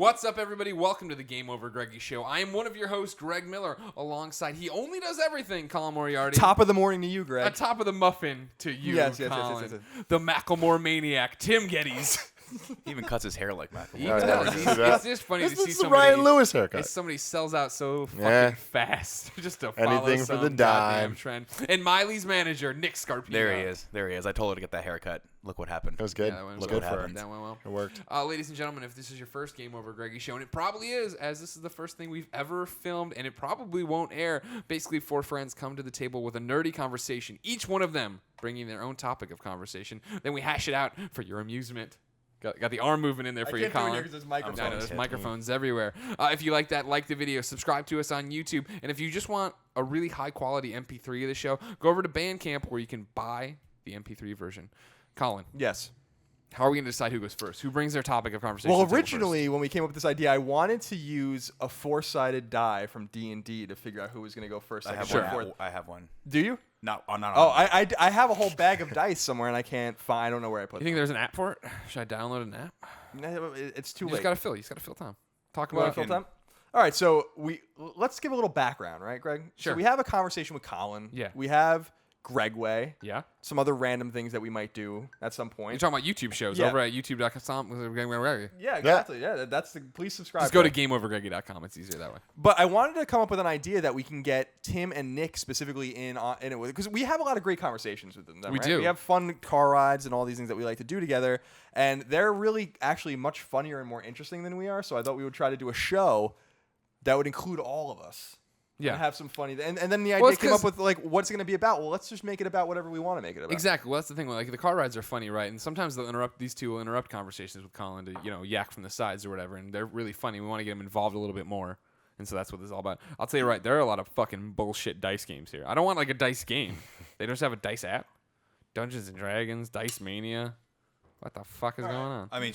What's up, everybody? Welcome to the GameOverGreggy show. I am one of your hosts, Greg Miller, alongside he only does everything, Colin Moriarty. Top of the morning to you, Greg. Top of the muffin to you, yes, Colin. yes. The Macklemore maniac, Tim Geddes. He even cuts his hair like Macklemore. He does. It's just funny to see This is somebody. Ryan Lewis haircut. Somebody sells out so fucking fast just to follow Anything some for the goddamn dime. trend. And Miley's manager, Nick Scarpino. There he is. I told her to get that haircut. Look what happened. It was good. Yeah, that went Look well. good for her. That went well. It worked. Ladies and gentlemen, if this is your first Game Over Greggy show, and it probably is, as this is the first thing we've ever filmed, and it probably won't air, basically four friends come to the table with a nerdy conversation, each one of them bringing their own topic of conversation. Then we hash it out for your amusement. Got the arm movement in there for you, Colin. There's microphones. I know, there's microphones everywhere. If you like that, like the video, subscribe to us on YouTube. And if you just want a really high-quality MP3 of the show, go over to Bandcamp where you can buy the MP3 version. Colin. Yes. How are we going to decide who goes first? Who brings their topic of conversation? Well, to the originally, when we came up with this idea, I wanted to use a four-sided die from D&D to figure out who was going to go first. I have second, one. fourth. I have one. Do you? Not I have a whole bag of dice somewhere, and I can't find. I don't know where I put You think there's an app for it? Should I download an app? them. It's too You late. just got to fill. You just got to fill time. Talk Wanna about fill it. time? All right, so let's give a little background, right, Greg? Sure. So we have a conversation with Colin. Yeah. We have Gregway. Yeah? Some other random things that we might do at some You're point. talking about YouTube shows Yeah. over at youtube.com. Yeah, exactly. Yeah, that's the. Please subscribe. Just go to Greg. GameOverGreggy.com. It's easier that way. But I wanted to come up with an idea that we can get Tim and Nick specifically in it with, because we have a lot of great conversations with them. We right? do. We have fun car rides and all these things that we like to do together, and they're really actually much funnier and more interesting than we are. So I thought we would try to do a show that would include all of us. Yeah. And have some funny. And then the Well, idea it's came up 'cause- with like, what's it going to be about? Well, let's just make it about whatever we want to make it about. Exactly. Well, that's the thing. Like the car rides are funny, right? And sometimes these two will interrupt conversations with Colin to, yak from the sides or whatever. And they're really funny. We want to get them involved a little bit more. And so that's what this is all about. I'll tell you right, there are a lot of fucking bullshit dice games here. I don't want like a dice game. They just have a dice app. Dungeons and Dragons, Dice Mania. What the fuck is going on? I mean,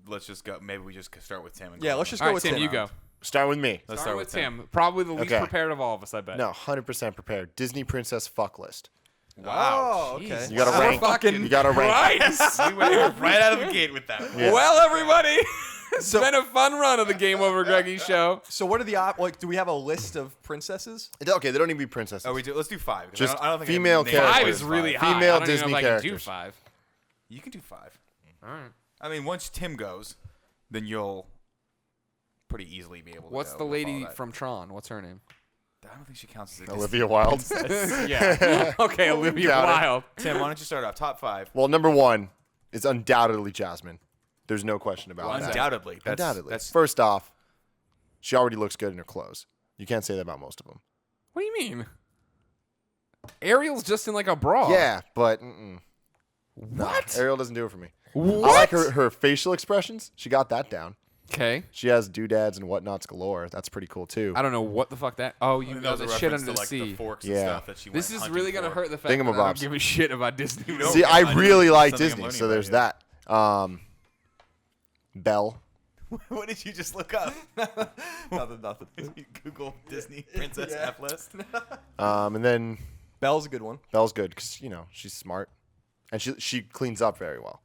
let's just go. Maybe we just start with Tim. And Yeah, go let's on. just All go right, with Tim, Tim. you go. Start with me. Let's Start with Tim. Probably the least Okay. prepared of all of us, I bet. No, 100% prepared. Disney princess fuck list. Wow. Okay. Jesus. You gotta rank. Fucking You gotta rank. Christ. We went right out of the gate with that. Yeah. Well, everybody, it's been a fun run of the Game Over Greggy show. So what are the do we have a list of princesses? Okay, they don't need to be princesses. Oh, let's do 5. 'cause Just I don't think female I have names characters. for 5 is really five. high. Female I don't Disney even know if I can do characters. 5. You can do 5. All right. I mean, once Tim goes, then you'll pretty easily be able to What's go the with lady all that. from Tron? What's her name? I don't think she counts as a Olivia Wilde. Yeah. Okay, Olivia Got it. Wilde. Tim, why don't you start off? Top 5. Well, number one is undoubtedly Jasmine. There's no question about Well, that. Undoubtedly. That's First off, she already looks good in her clothes. You can't say that about most of them. What do you mean? Ariel's just in like a bra. Yeah, but What? Ariel doesn't do it for me. What? I like her facial expressions. She got that down. Okay. She has doodads and whatnots galore. That's pretty cool too. I don't know what the fuck that. Oh, you That know was the a shit reference under to, the like, sea. the forks Yeah. and stuff that she This went is hunting really gonna for. hurt the fact that I don't Thingamabobs. give a shit about Disney. No. See, I I really know. like Something I'm Disney, learning so about there's you. that. Belle. What did you just look up? Nothing. You Google Disney Princess Yeah. F list. And then Belle's a good one. Belle's good because she's smart, and she cleans up very well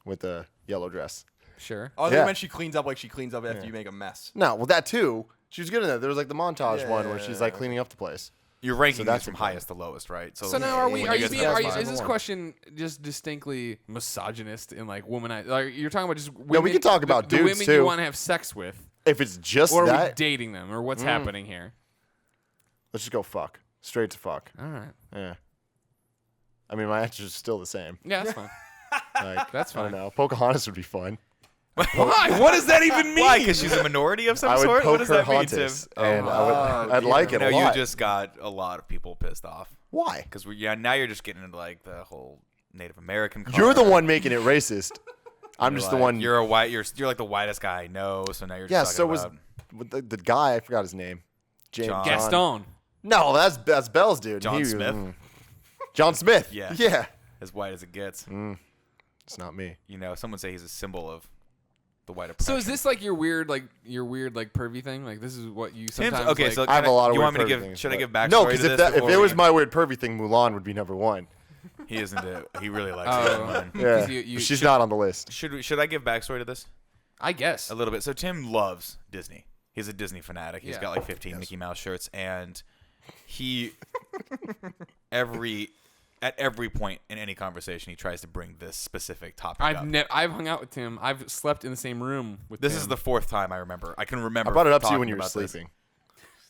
with the yellow dress. Sure. Oh, I Yeah. meant she cleans up like she cleans up after you make a mess. No, well that too. She was good in that. There was like the montage one where she's like Yeah. cleaning up the place. You're ranking that's these from important. highest to lowest, right? So now are we? when Are you you guys being? have Are you, five- is this question just distinctly misogynist and like womanize? Like you're talking about just women? No, we can talk about the dudes, women too. you want to have sex with, If it's just or are we that, dating them, or what's happening here? let's just go fuck. Straight to fuck. All right. Yeah. I mean, my answer is still the same. Yeah, that's fine. Like, That's I don't fine. know. Pocahontas would be fun. Why? What does that even mean? Why? Because she's a minority of some I would sort? What poke does her that mean, Tim? Hontas, and I'd like You it know, a you lot. just got a lot of people pissed off. Why? Because now you're just getting into like the whole Native American. You're the card. one making it racist. I'm You're just like, the one. You're a white. You're like the whitest guy I know. So now you're just Yeah. talking So was about with the guy. I forgot his name. John. Gaston. No, that's Bell's dude. John He- Smith? John Smith. Yeah. Yeah. as white as it gets. It's not me. You know, some would say he's a symbol of the white So oppression. is this like your weird pervy thing? Like this is what you sometimes okay, like, so I have a lot of you weird want me to pervy give? things, Should I but- give backstory No, to because this if before it we- was my weird pervy thing, Mulan would be number one. he isn't. He really likes Oh. it. Man. Yeah. you She's should- not on the list. Should I give backstory to this? I guess. a little bit. So Tim loves Disney. He's a Disney fanatic. He's Yeah. got like 15 Mickey Mouse shirts, and he at every point in any conversation he tries to bring this specific topic up. I've hung out with Tim. I've slept in the same room with This Tim. is the 4th time I remember. I can remember. I brought it up to you talking when you were about this. sleeping.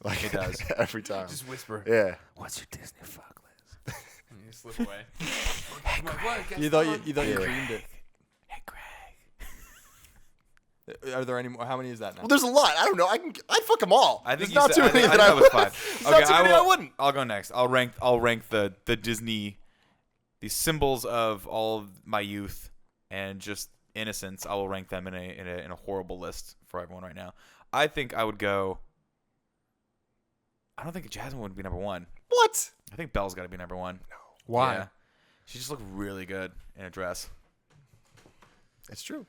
Like It does. every time. Just whisper. Yeah. What's your Disney fuck list? And you slip away. I'm like, what? You thought Gaston? you Yeah. dreamed it. Hey, Greg. Are there any more? How many is that now? Well, there's a lot. I don't know. I'd fuck them all. I think There's not too many I that think I that was would. 5. There's not too many I wouldn't. I'll go next. I'll rank the Disney, the symbols of all of my youth and just innocence. I will rank them in a horrible list for everyone right now. I think I would go. I don't think Jasmine would be number 1. What? I think Belle's got to be number 1. Why? Yeah. She just looked really good in a dress. It's true.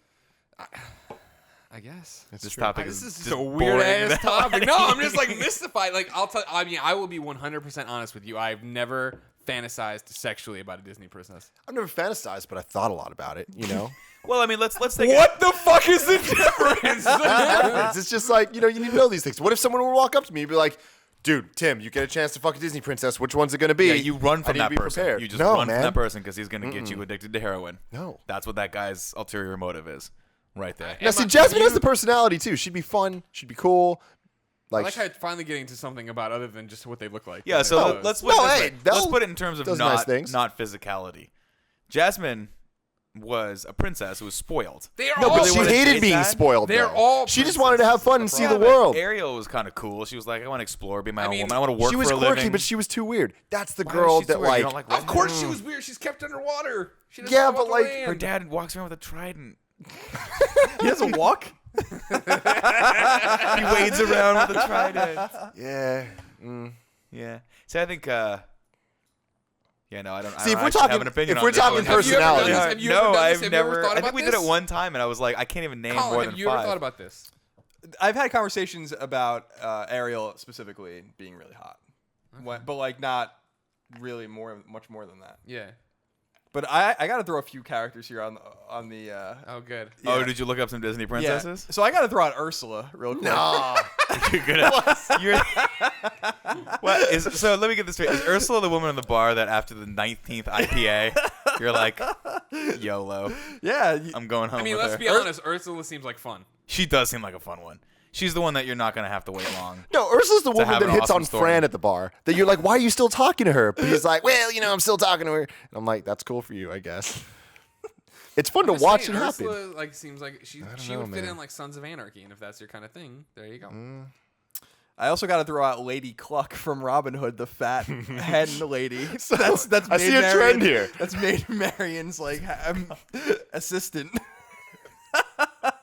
I guess. It's This true. topic This is is just just a boring. weird ass topic. No, I'm just like mystified. Like I mean, I will be 100% honest with you. I've never fantasized sexually about a Disney princess. I've never fantasized, but I thought a lot about it. You know. Well, I mean, let's take What the fuck is the difference? It's just like, you know, you need to know these things. What if someone would walk up to me and be like, dude, Tim, you get a chance to fuck a Disney princess. Which one's it going to be? Yeah, you run I from need to that be person. prepared. You just No, run man. from that person because he's going to get you addicted to heroin. No. That's what that guy's ulterior motive is, right there. Now, see, Jasmine has the personality, too. She'd be fun. She'd be cool. I Like, like how it's finally getting to something about other than just what they look like. Yeah, so No, let's put no, it this hey, way. Belle Let's put it in terms of does nice things. not physicality. Jasmine was a princess who was spoiled. they are no, all but she wanna hated date being that? spoiled. They're though. all She just wanted to have fun and see the but world. Ariel was kind of cool. She was like, I want to explore, be my I own mean, woman. I want to work She was for a quirky, living. but she was too weird. That's the Why girl is she so that, weird? You like, don't like Of rednecks? course she was weird. She's kept underwater. She doesn't Yeah, know but, about like, the land. Her dad walks around with a trident. He doesn't walk. He wades around with a trident. yeah. Yeah. See, I think. Yeah, no, I don't. See, I if don't we're actually talking- have an opinion if on we're this talking one. personality- Have you ever No, done this? I've Have you ever never. thought I think about we did it this? one time, and I was like, I can't even name Colin, more have than you ever 5. thought about this? I've had conversations about Ariel specifically being really hot, but like not really much more than that. Yeah. But I got to throw a few characters here on the. Oh, good. Oh, Yeah. did you look up some Disney princesses? So I got to throw out Ursula real quick. No. You're good at. You're. What is? So let me get this straight. Is Ursula the woman in the bar that after the 19th IPA, you're like, YOLO, Yeah. I'm going home. I mean, with let's her. be honest. Ursula seems like fun. She does seem like a fun one. She's the one that you're not gonna have to wait long. No, Ursula's the woman have that an hits awesome on story. Fran at the bar. That you're like, why are you still talking to her? But he's like, well, you know, I'm still talking to her. And I'm like, that's cool for you, I guess. It's fun to Just watch saying, it happen. Ursula like seems like she don't she know, would fit man. in like Sons of Anarchy, and if that's your kind of thing, there you go. I also got to throw out Lady Cluck from Robin Hood, the fat hen lady. So that's I see a Maid trend Marian- here. That's Maid Marian's like assistant.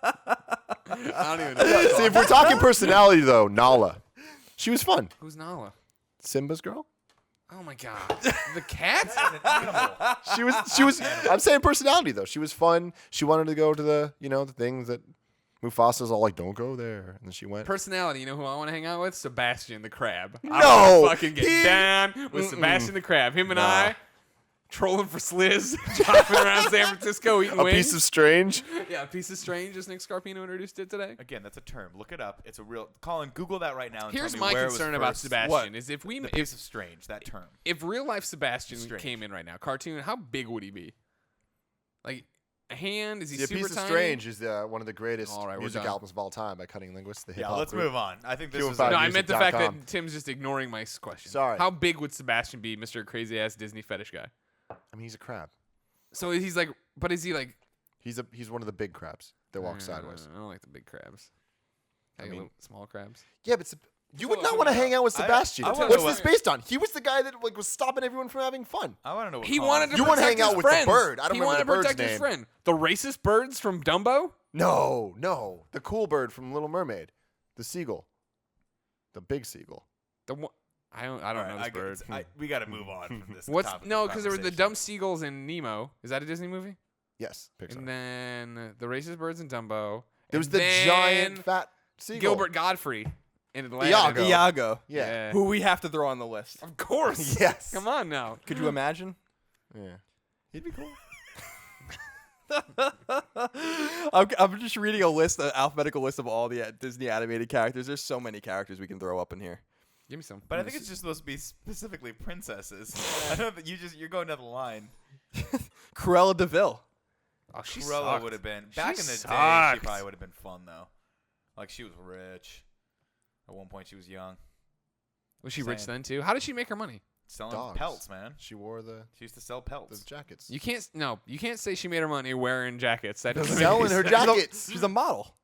I don't even know. See, if we're talking personality, though, Nala. She was fun. Who's Nala? Simba's girl? Oh my god, the cat? She was, I'm saying personality, though. She was fun. She wanted to go to the, you know, the things that Mufasa's all like, don't go there. And then she went. Personality. You know who I want to hang out with? Sebastian the Crab. I No, wanna fucking get he- down with Sebastian the Crab. Him and Nah. I trolling for sliz, driving around San Francisco eating A wings. piece of strange. Yeah, a piece of strange, as Nick Scarpino introduced it today. Again, that's a term. Look it up. It's a real. Colin, Google that right now. And Here's tell me my where it was concern about first. Sebastian What? is if we The piece of strange. That term. if real life Sebastian Strange. came in right now, cartoon, how big would he be? Like a hand? Is he See, a super piece of tiny? strange is one of the greatest All right, we're music done. albums of all time by Cutting Linguists. The Yeah, hip-hop let's group. move on. I think this Q is. and No, Five. I meant the fact music.com. that Tim's just ignoring my question. Sorry. How big would Sebastian be, Mr. Crazy Ass Disney fetish guy? I mean, he's a crab. So he's like, but is he like? He's one of the big crabs that walk sideways. I don't like the big crabs. I mean- mean, small crabs. Yeah, but you would Well, not I want to mean, hang out with I- Sebastian. I wanna What's know this what- based on? He was the guy that like was stopping everyone from having fun. I want to know. What He Colin- wanted to You wanna protect hang out his with the friends. bird. I don't he remember wanted the to bird's protect his name. friend. The racist birds from Dumbo. No, the cool bird from Little Mermaid, the seagull, the big seagull. The one, I don't All know right, this I bird. get- we got to move on from this. What's topic of no? Because there were the conversation. dumb seagulls in Nemo. Is that a Disney movie? Yes, Pixar. And then the racist birds in Dumbo. There was And the then giant fat seagull. Gilbert Godfrey in Atlanta. Iago. Iago, Yeah. who we have to throw on the list. Of course. Yes. Come on now. Could you imagine? Yeah. He'd be cool. I'm just reading an alphabetical list of all the Disney animated characters. There's so many characters we can throw up in here. Give me some. But I think it's just supposed to be specifically princesses. I know that you're going down the line. Cruella de Vil. Oh, she Cruella sucked. would have been back in the day. She sucked. probably would have been fun though. Like she was rich. At one point, she was young, Was she rich Saying. then too? How did she make her money? selling Dogs. pelts, man. She wore the She used to sell pelts. jackets. You can't say she made her money wearing jackets. That doesn't make Selling any her sense. jackets. She's a model.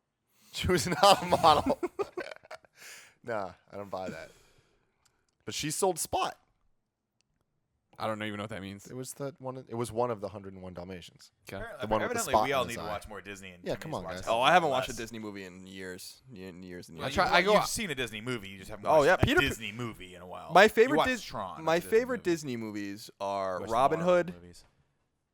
She was not a model. Nah, I don't buy that. But she sold Spot. I don't even know what that means. It was It was one of the 101 Dalmatians. Okay. The one with the Evidently, spot we in all his need to eye. watch more Disney. And Yeah, Tim come needs on, to watch guys. Hell Oh, I haven't watched a Less. Disney movie in years. In years and I years. try- You've seen a Disney movie. You just haven't Oh, watched yeah, a Peter- Disney movie in a while. My You favorite watched Tron. my That's a Disney favorite movie. Disney movies are Wish Robin more Hood. movies.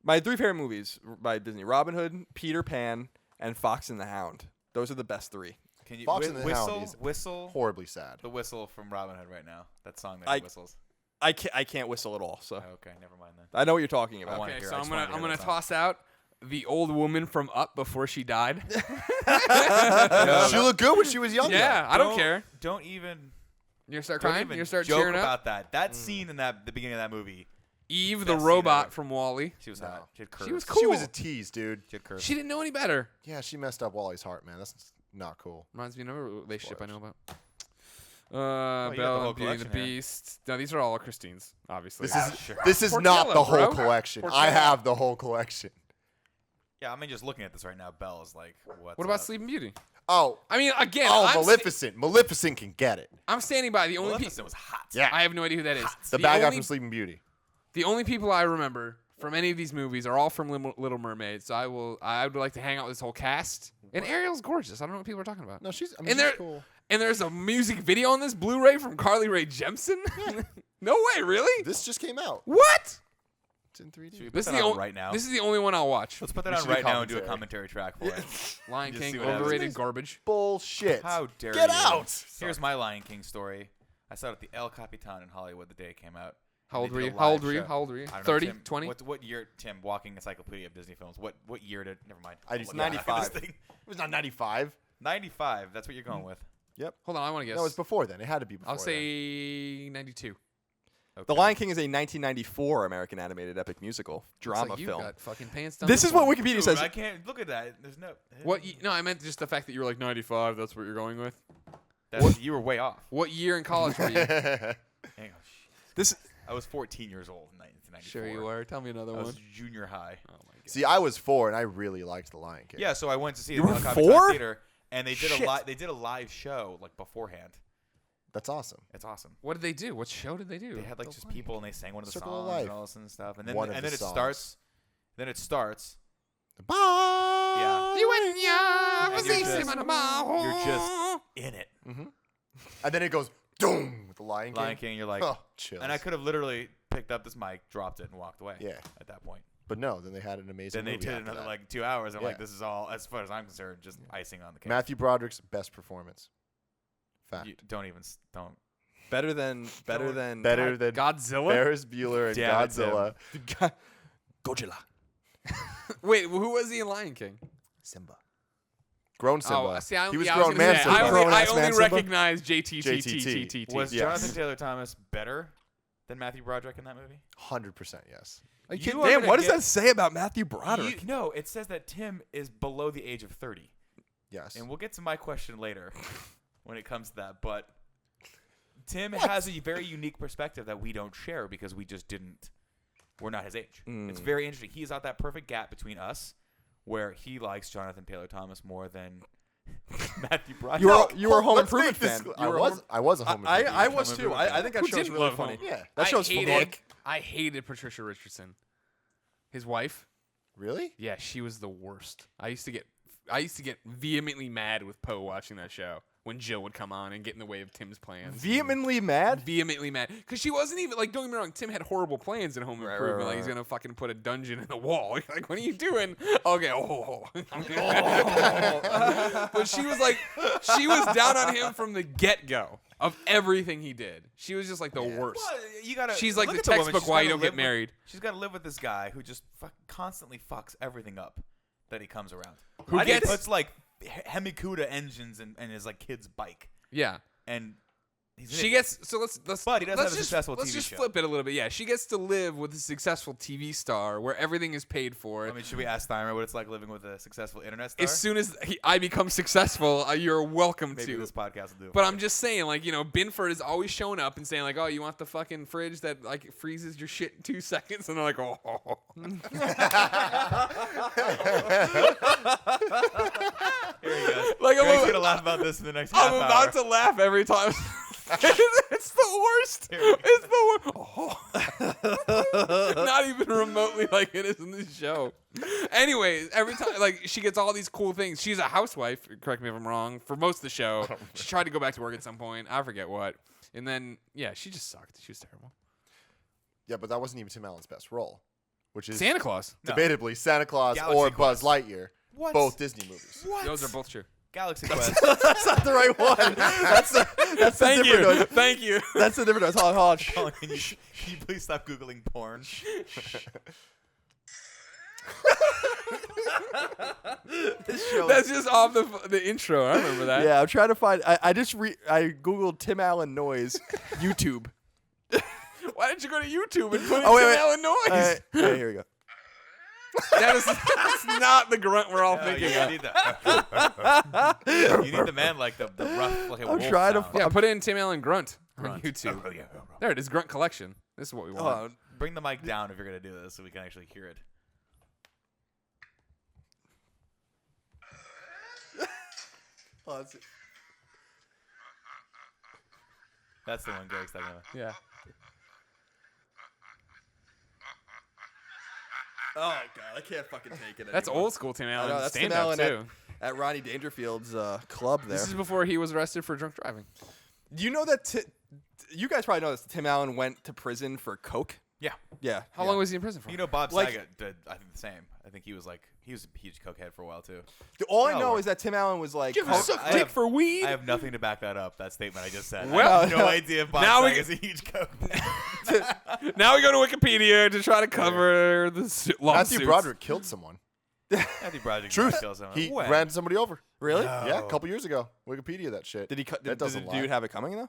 My 3 favorite movies by Disney: Robin Hood, Peter Pan, and Fox and the Hound. Those are the best 3. Can you Fox and the Hound whistle? is Whistle Horribly sad. the whistle from Robin Hood right now. That song that I- he whistles. I can't whistle at all, so Okay, never mind then. I know what you're talking about. wanna Okay, hear- so I I'm just gonna wanted to I'm hear gonna that toss out the old woman from Up before she died. She looked good when she was younger. Yeah, I don't care. Don't even. You gonna start Don't crying? even You gonna start joke cheering up? about that. That scene in the beginning of that movie. Eve, Best the scene robot ever. from Wall-E. She was No. hot. She had curves. She was She cool. was a tease, dude. She had curves. She didn't know any better. Yeah, she messed up Wally's heart, man. That's not cool. Reminds me of another relationship I know about. you got the Belle whole and Beauty and the collection here. Beast. No, these are all Christine's, obviously. This is Portela, not the whole bro. collection. I Portela. have the whole collection. Yeah, I mean, just looking at this right now, Belle is like, what? What about Sleeping Beauty? Oh, I mean, again, Maleficent. Maleficent can get it. I'm standing by the only people. Maleficent was hot. Yeah. I have no idea who that is. The bad guy only- from Sleeping Beauty. The only people I remember from any of these movies are all from Little Mermaid. So I would like to hang out with this whole cast. And Ariel's gorgeous. I don't know what people are talking about. No, she's And there- cool. And there's a music video on this Blu-ray from Carly Rae Jepsen. No way, really? This just came out. What? It's in 3D. Should we put This is that the on only right now? This is the only one I'll watch. Let's put that We on should do right now and do a commentary. commentary track for it. Lion Just King, see what happens. overrated garbage. Bullshit. How dare Get you? out. Here's my Lion King story. I saw it at the El Capitan in Hollywood the day it came out. How old They were did you? a How old live were you? show. How old were you? I don't know, 30, Tim, 20? What year, Tim? Walking encyclopedia of Disney films. What year did? Never mind. I just- Look at 95. this thing. It was not 95. 95. That's what you're going with. Yep. Hold on, I want to guess. No, it's before then. It had to be before I'll then. say 92. Okay. The Lion King is a 1994 American animated epic musical Looks drama like you film. got fucking pants down. This is what one. Wikipedia Dude, says. I can't look at that. There's no. No, I meant just the fact that you were like 95. That's what you're going with. You were way off. What year in college were you? Hang on. This I was 14 years old in 1994. Sure you were. Tell me another I one. was junior high. Oh my god. See, I was 4 and I really liked The Lion King. Yeah, so I went to see it You at the were El Capitan 4? Theater, and they did Shit. they did a live show like beforehand. That's awesome. It's awesome. What did they do? What show did they do? They had like The just Lion people and they sang one of the Circle of songs Life. and all this and stuff. And then One of and the then it songs. starts. Then it starts. Bye. Yeah. You you're just in it. And then it goes, doom, with The Lion King. Lion King, you're like, Oh, chill. and I could have literally picked up this mic, dropped it, and walked away. Yeah. At that point. But no, then they had an amazing Then they movie did after another that. like 2 hours. I'm like, Yeah. this is all, as far as I'm concerned, just icing on the cake. Matthew Broderick's best performance. Fact. You don't even don't. better than Better than Godzilla. Ferris Bueller and Damn it, Godzilla. Godzilla. Wait, who was he in Lion King? Simba. Grown Simba. Oh, see, he was I was grown gonna man say, Simba. I Grown-ass only man Simba? recognize JTT. Was Yes. Jonathan Taylor Thomas better than Matthew Broderick in that movie? 100% yes. Are you You kidding? are Damn, gonna what does get- that say about Matthew Broderick? No, it says that Tim is below the age of 30. Yes. And we'll get to my question later when it comes to that. But Tim has a very unique perspective that we don't share because we just didn't. We're not his age. It's very interesting. He's at that perfect gap between us where he likes Jonathan Taylor Thomas more than Matthew Broderick. You were a Home Let's Improvement make this fan. clear. You were a I was a Home Improvement I fan. was too. I think that Who show's didn't really love funny. Home? Yeah. That show's funny. I hated Patricia Richardson. His wife. Really? Yeah, she was the worst. I used to get vehemently mad with Poe watching that show when Jill would come on and get in the way of Tim's plans. Vehemently mad? Vehemently mad because she wasn't even like. Don't get me wrong. Tim had horrible plans in Home Right, Improvement. right, Like he's right. gonna fucking put a dungeon in the wall. You're like, what are you doing? Okay, but she was like, she was down on him from the get go of everything he did. She was just like the worst. Well, you gotta. She's like look the at woman. textbook She's why you gotta don't get live with- married. She's got to live with this guy who just constantly fucks everything up that he comes around. Who I think gets? he puts like Hemikuda engines in his like kid's bike, Yeah. and he's an She idiot. gets so let's But he does let's have a just, successful let's TV just show. flip it a little bit. Yeah, she gets to live with a successful TV star where everything is paid for. I mean, should we ask Steimer what it's like living with a successful internet star? As soon as I become successful, you're welcome Maybe to. this podcast will do it. But for I'm you. just saying, like, Binford is always showing up and saying, like, oh, you want the fucking fridge that like freezes your shit in 2 seconds, and they're like, oh. Here he goes. Like, Greg's gonna laugh about this in the next half I'm hour. about to laugh every time. It's the worst. It's the worst. Not even remotely like it is in this show. Anyways, every time, like, she gets all these cool things. She's a housewife, correct me if I'm wrong, for most of the show. She tried to go back to work at some point. I forget what. And then, yeah, she just sucked. She was terrible. Yeah, but that wasn't even Tim Allen's best role, which is Santa Claus. No. debatably Santa Claus Galaxy or Quest. Buzz Lightyear. What? Both Disney movies. What? Those are both true. Galaxy Quest. That's not the right one. That's the Thank different you. one. Thank you. That's the different one. Hold on. Colin, can you please stop Googling porn? This show. That's just off the intro. I remember that. Yeah, I'm trying to find. I googled Tim Allen noise YouTube. Why didn't you go to YouTube and put in Oh, wait, Tim wait. Allen noise? Alright, here we go. That's not the grunt we're all No, thinking you of. need that. You need the man like the rough, like a I'm wolf trying to sound. Yeah, put in Tim Allen grunt on Grunt. YouTube. Oh, yeah. There it is, grunt collection. This is what we want. Hold on. Bring the mic down if you're gonna do this, so we can actually hear it. Oh, that's it. That's the one Greg's talking about. Yeah. Oh god, I can't fucking take it. That's anymore. old school Tim I Allen know, that's Tim stand up Allen too. at Ronnie Dangerfield's club there. This is before he was arrested for drunk driving. Do you know that? You guys probably know this. Tim Allen went to prison for coke. Yeah. Yeah. How long was he in prison for? You know, Bob Like- Saget did, I think, the same. I think he was a huge cokehead for a while, too. All I No. know is that Tim Allen was like. You ever suck I dick have- for weed? I have nothing to back that up, that statement I just said. I Well, have no idea if Bob now we Saget is a huge cokehead. Now we go to Wikipedia to try to cover the lawsuits. Matthew Broderick killed someone. Matthew Broderick Truth. kills someone. He When? ran somebody over. Really? Yeah, a couple years ago. Wikipedia that shit. Did he? That Did doesn't the lie. dude have it coming though?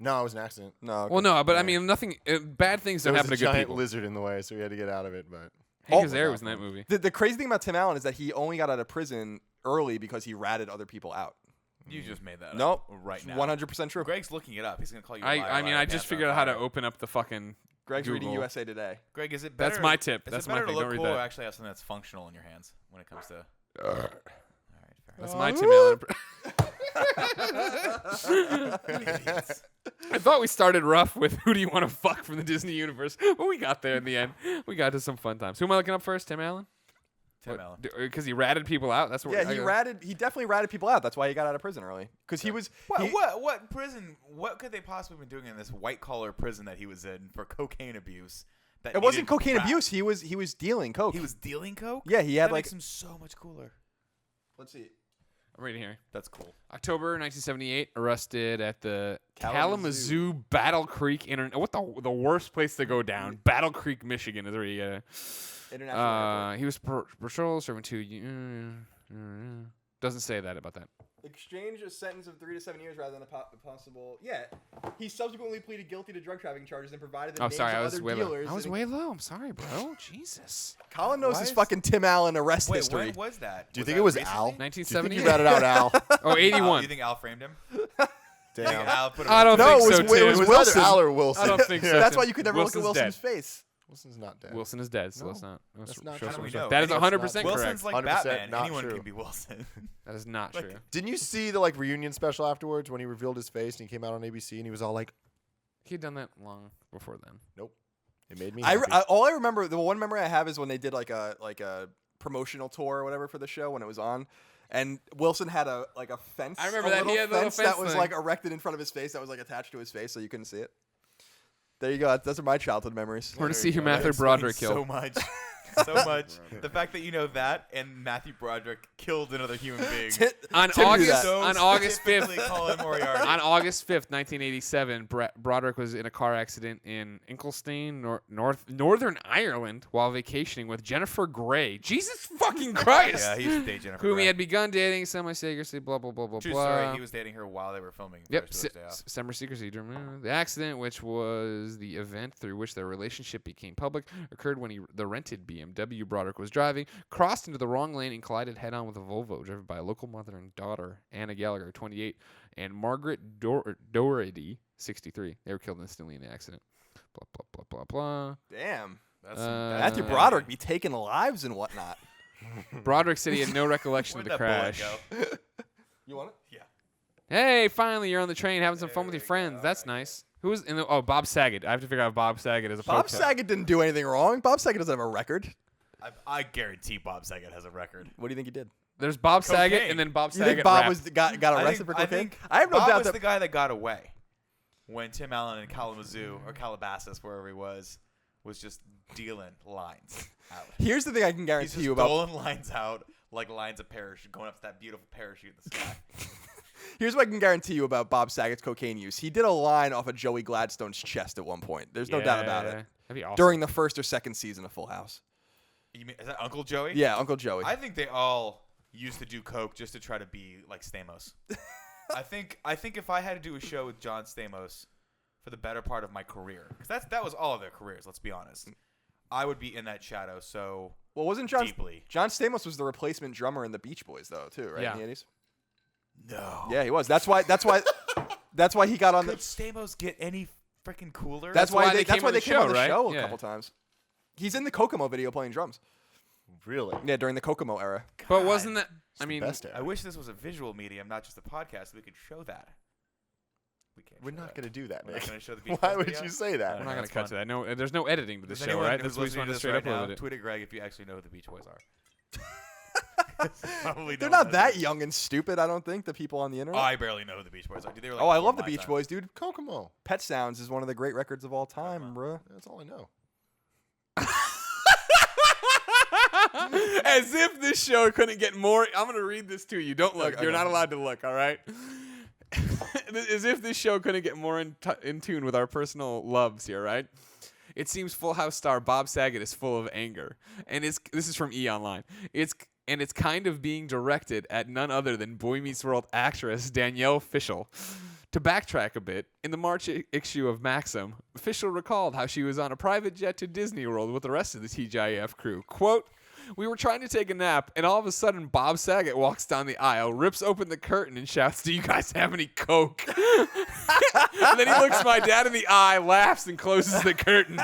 No, it was an accident. No. Okay. Well, no, but I mean, nothing. Bad things There don't was happen a to good giant people. lizard in the way, so he had to get out of it. But Hank Azaria was in that movie. The crazy thing about Tim Allen is that he only got out of prison early because he ratted other people out. You just made that Nope. up right now. 100% true. Greg's looking it up. He's going to call you a liar. I mean, liar, I just pants figured on out how to fire. open up the fucking. Greg's reading Google. USA Today. Greg, is it better? That's my tip. Is That's it my better thing. to Don't look read cool or that. actually have something that's functional in your hands when it comes to... Uh, All right, fair That's enough. my Tim Allen. Idiots. I thought we started rough with who do you want to fuck from the Disney universe, but we got there in the end. We got to some fun times. Who am I looking up first? Tim Allen? Tim Allen. Because he ratted people out. That's what. Yeah, he definitely ratted people out. That's why he got out of prison early. Because he was. What prison? What could they possibly have been doing in this white collar prison that he was in for cocaine abuse? That It wasn't needed cocaine rap? abuse. He was dealing coke. He was dealing coke. Yeah, he had that like. makes him so much cooler. Let's see. I'm reading here. That's cool. October 1978, arrested at the Kalamazoo. Kalamazoo Battle Creek Internet. What the worst place to go down? Battle Creek, Michigan is where you get. International Airport. He was patrol serving 2. Doesn't say that about that. Exchange a sentence of 3 to 7 years rather than a possible. Yeah, he subsequently pleaded guilty to drug trafficking charges and provided the Oh, names sorry, of I was other way low. dealers. I was and- way low. I'm sorry, bro. Jesus. Colin knows Why his is- fucking Tim Allen arrest Wait, history. when was that? do you Was think that it was recently? Al? Do you think 1978. you ratted out Al? Oh, 81. You think Al framed him? Damn. Al put him I don't No, think it so, was- Tim. it was It was Wilson. either Al or Wilson. I don't think so. That's why you could never look Wilson's at Wilson's dead. face. Wilson's not dead. Wilson is dead, so No, let's not. that's not show true. some we respect. know? That is That's 100% Wilson's correct. like 100% Batman. not Anyone true. can be Wilson. That is not true. Didn't you see the reunion special afterwards when he revealed his face and he came out on ABC and he was all like, He'd done that long before then. "Nope, it made me." I happy." all I remember, the one memory I have is when they did like a promotional tour or whatever for the show when it was on, and Wilson had a fence. I remember a that. He little had the little that fence was thing. like erected in front of his face that was like attached to his face so you couldn't see it. There you go. Those are my childhood memories. We're to there see you who go. Matthew That Broderick explains killed. so much. so much. The fact that you know that and Matthew Broderick killed another human being. On Tim knew August that. So on August specifically 5th. Colin Moriarty. On August 5th, 1987, Broderick was in a car accident in Inklestane, Northern Ireland, while vacationing with Jennifer Grey. Jesus fucking Christ! Yeah, he used to date Jennifer Whom Grey. he had begun dating semi-secretly, blah, blah, blah, blah, True blah. story. He was dating her while they were filming. Yep, Ferris Bueller's Day Off. semi-secrecy. The accident, which was the event through which their relationship became public, occurred when the rented BMW Broderick was driving, crossed into the wrong lane, and collided head-on with a Volvo driven by a local mother and daughter, Anna Gallagher, 28, and Margaret Doherty, 63. They were killed instantly in the accident. Blah, blah, blah, blah, blah. Damn. That's Matthew some Broderick be taking lives and whatnot. Broderick said he had no recollection of Where'd the that bullet crash. go? You want it? Yeah. Hey, finally, you're on the train having some fun with There your we friends. go. That's nice. Who was in the... Oh, Bob Saget. I have to figure out Bob Saget as a Bob poke. Saget didn't do anything wrong. Bob Saget doesn't have a record. I guarantee Bob Saget has a record. What do you think he did? There's Bob Saget Cocaine. and then Bob You Saget think Bob rapped. was got arrested for cocaine? I have no Bob doubt was that the guy that got away when Tim Allen in Kalamazoo or Calabasas, wherever he was just dealing lines out. Here's the thing I can He's guarantee just you about. doling lines out like lines of parachute going up to that beautiful parachute in the sky. Here's what I can guarantee you about Bob Saget's cocaine use. He did a line off of Joey Gladstone's chest at one point. There's no doubt about it. That'd be awesome. During the first or second season of Full House. You mean, is that Uncle Joey? Yeah, Uncle Joey. I think they all used to do coke just to try to be like Stamos. I think if I had to do a show with John Stamos for the better part of my career, because that was all of their careers. Let's be honest. I would be in that shadow so Well, wasn't John deeply. John Stamos was the replacement drummer in the Beach Boys though, too, right? Yeah. In the 80s? No. Yeah, he was. That's why he got on Could the Stamos get any freaking cooler? That's why they came came on the on show, the right? show a Yeah. couple times. He's in the Kokomo video playing drums. Really? Yeah, during the Kokomo era. But wasn't that... I the mean, best I era. wish this was a visual medium, not just a podcast. So we could show that. We can't. We're show not that. going to do that, We're not Nick. going to show the Beach Why Boys would video? you say that? we're not going that's to cut fun. to that. No, there's no editing to this Does show, anyone right? who's That's why we just listening want to to this straight right upload now, it. tweet at Greg if you actually know who the Beach Boys are. Probably They're no one not that does. young and stupid, I don't think, the people on the Oh, internet. I barely know who the Beach Boys are. Dude, they were like Oh, I before love the my Beach time. Boys, dude. Kokomo. Pet Sounds is one of the great records of all time, bruh. That's all I know. As if this show couldn't get more... I'm going to read this to you. Don't look. Okay, You're okay. not allowed to look, all right? As if this show couldn't get more in tune with our personal loves here, right? It seems Full House star Bob Saget is full of anger. And this is from E! Online. It's kind of being directed at none other than Boy Meets World actress Danielle Fishel. To backtrack a bit, in the March issue of Maxim, Fishel recalled how she was on a private jet to Disney World with the rest of the TGIF crew. Quote, "We were trying to take a nap, and all of a sudden Bob Saget walks down the aisle, rips open the curtain, and shouts, 'Do you guys have any Coke?' And then he looks my dad in the eye, laughs, and closes the curtain."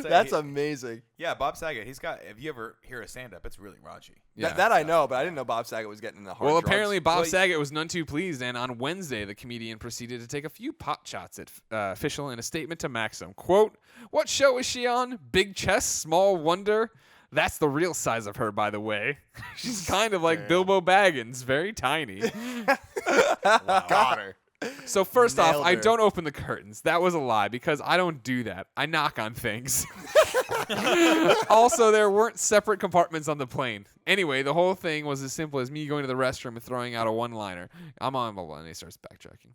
That's amazing. Yeah, Bob Saget. He's got. If you ever hear a stand-up, it's really raunchy. Yeah. That I know, but I didn't know Bob Saget was getting into hard Well, drugs. apparently Bob Well, Saget was none too pleased, and on Wednesday, the comedian proceeded to take a few pot shots at Fishel in a statement to Maxim. Quote, "What show is she on? Big chest, small wonder? That's the real size of her, by the way. She's kind of like Bilbo Baggins, very tiny." Got her. So first off, Nailed I her. don't open the curtains. That was a lie because I don't do that. I knock on things. Also, there weren't separate compartments on the plane. Anyway, the whole thing was as simple as me going to the restroom and throwing out a one-liner. I'm on blah, blah, and he starts backtracking.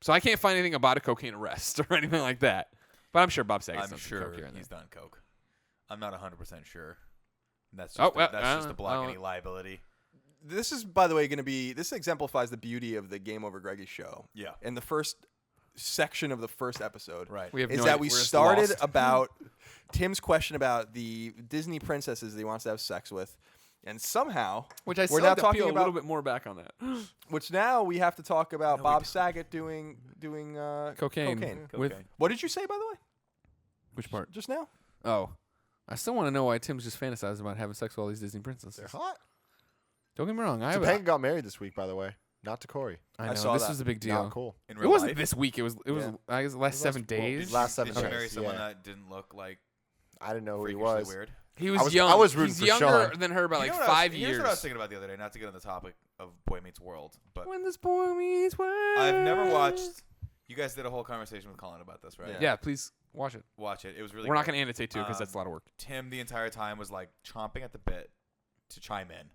So I can't find anything about a cocaine arrest or anything like that. But I'm sure Bob Saget's I'm done some sure coke here and there. he's done coke. I'm not 100% sure. That's just Oh, well, that's just to block well, any liability. This is, by the way, going to be. This exemplifies the beauty of the Game Over Greggy show. Yeah. In the first section of the first episode, Right. We have is no that idea. we We're just started lost. about Tim's question about the Disney princesses that he wants to have sex with, and somehow, Which I we're still now have to talking peel a about little bit more back on that. which now we have to talk about No, we Bob don't. Saget doing Cocaine. cocaine. With Cocaine. What did you say, by the way, which part? just now? Oh. I still want to know why Tim's just fantasizing about having sex with all these Disney princesses. They're hot. Don't get me wrong. Topanga got married this week, by the way. Not to Corey. I I know. saw This that. was a big deal. Not cool. In It real wasn't life? this week. It was. Yeah. I guess the last 7 days. Did Last she, 7 did she days, marry someone yeah. that didn't look like I didn't know who he freakishly was. weird? He was, was- young. I was rooting He's for younger Sean. than her by You like know what I was- 5 years. Here's what I was thinking about the other day. Not to get on the topic of Boy Meets World, but When this boy meets world. I've never watched. You guys did a whole conversation with Colin about this, right? Yeah. Yeah, please Watch it. Watch it. It was really. We're not good. going to annotate too because that's a lot of work. Tim the entire time was like chomping at the bit to chime in.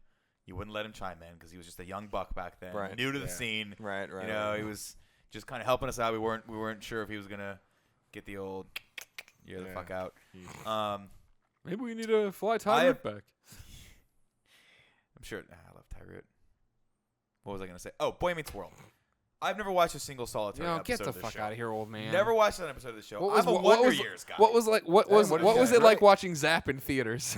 You wouldn't let him chime in because he was just a young buck back then, Right. new to the scene. Right. You know, he was just kind of helping us out. We weren't sure if he was gonna get the old the fuck out. Maybe we need to fly Tyrant back. I'm sure. I love Tyrant. What was I gonna say? Oh, Boy Meets World. I've never watched a single solitary episode Get the of this fuck show. out of here, old man. Never watched an episode of the show. What was, I'm a what Wonder was, Years guy. What was like? What was what what is was that? it like Right. watching Zap in theaters?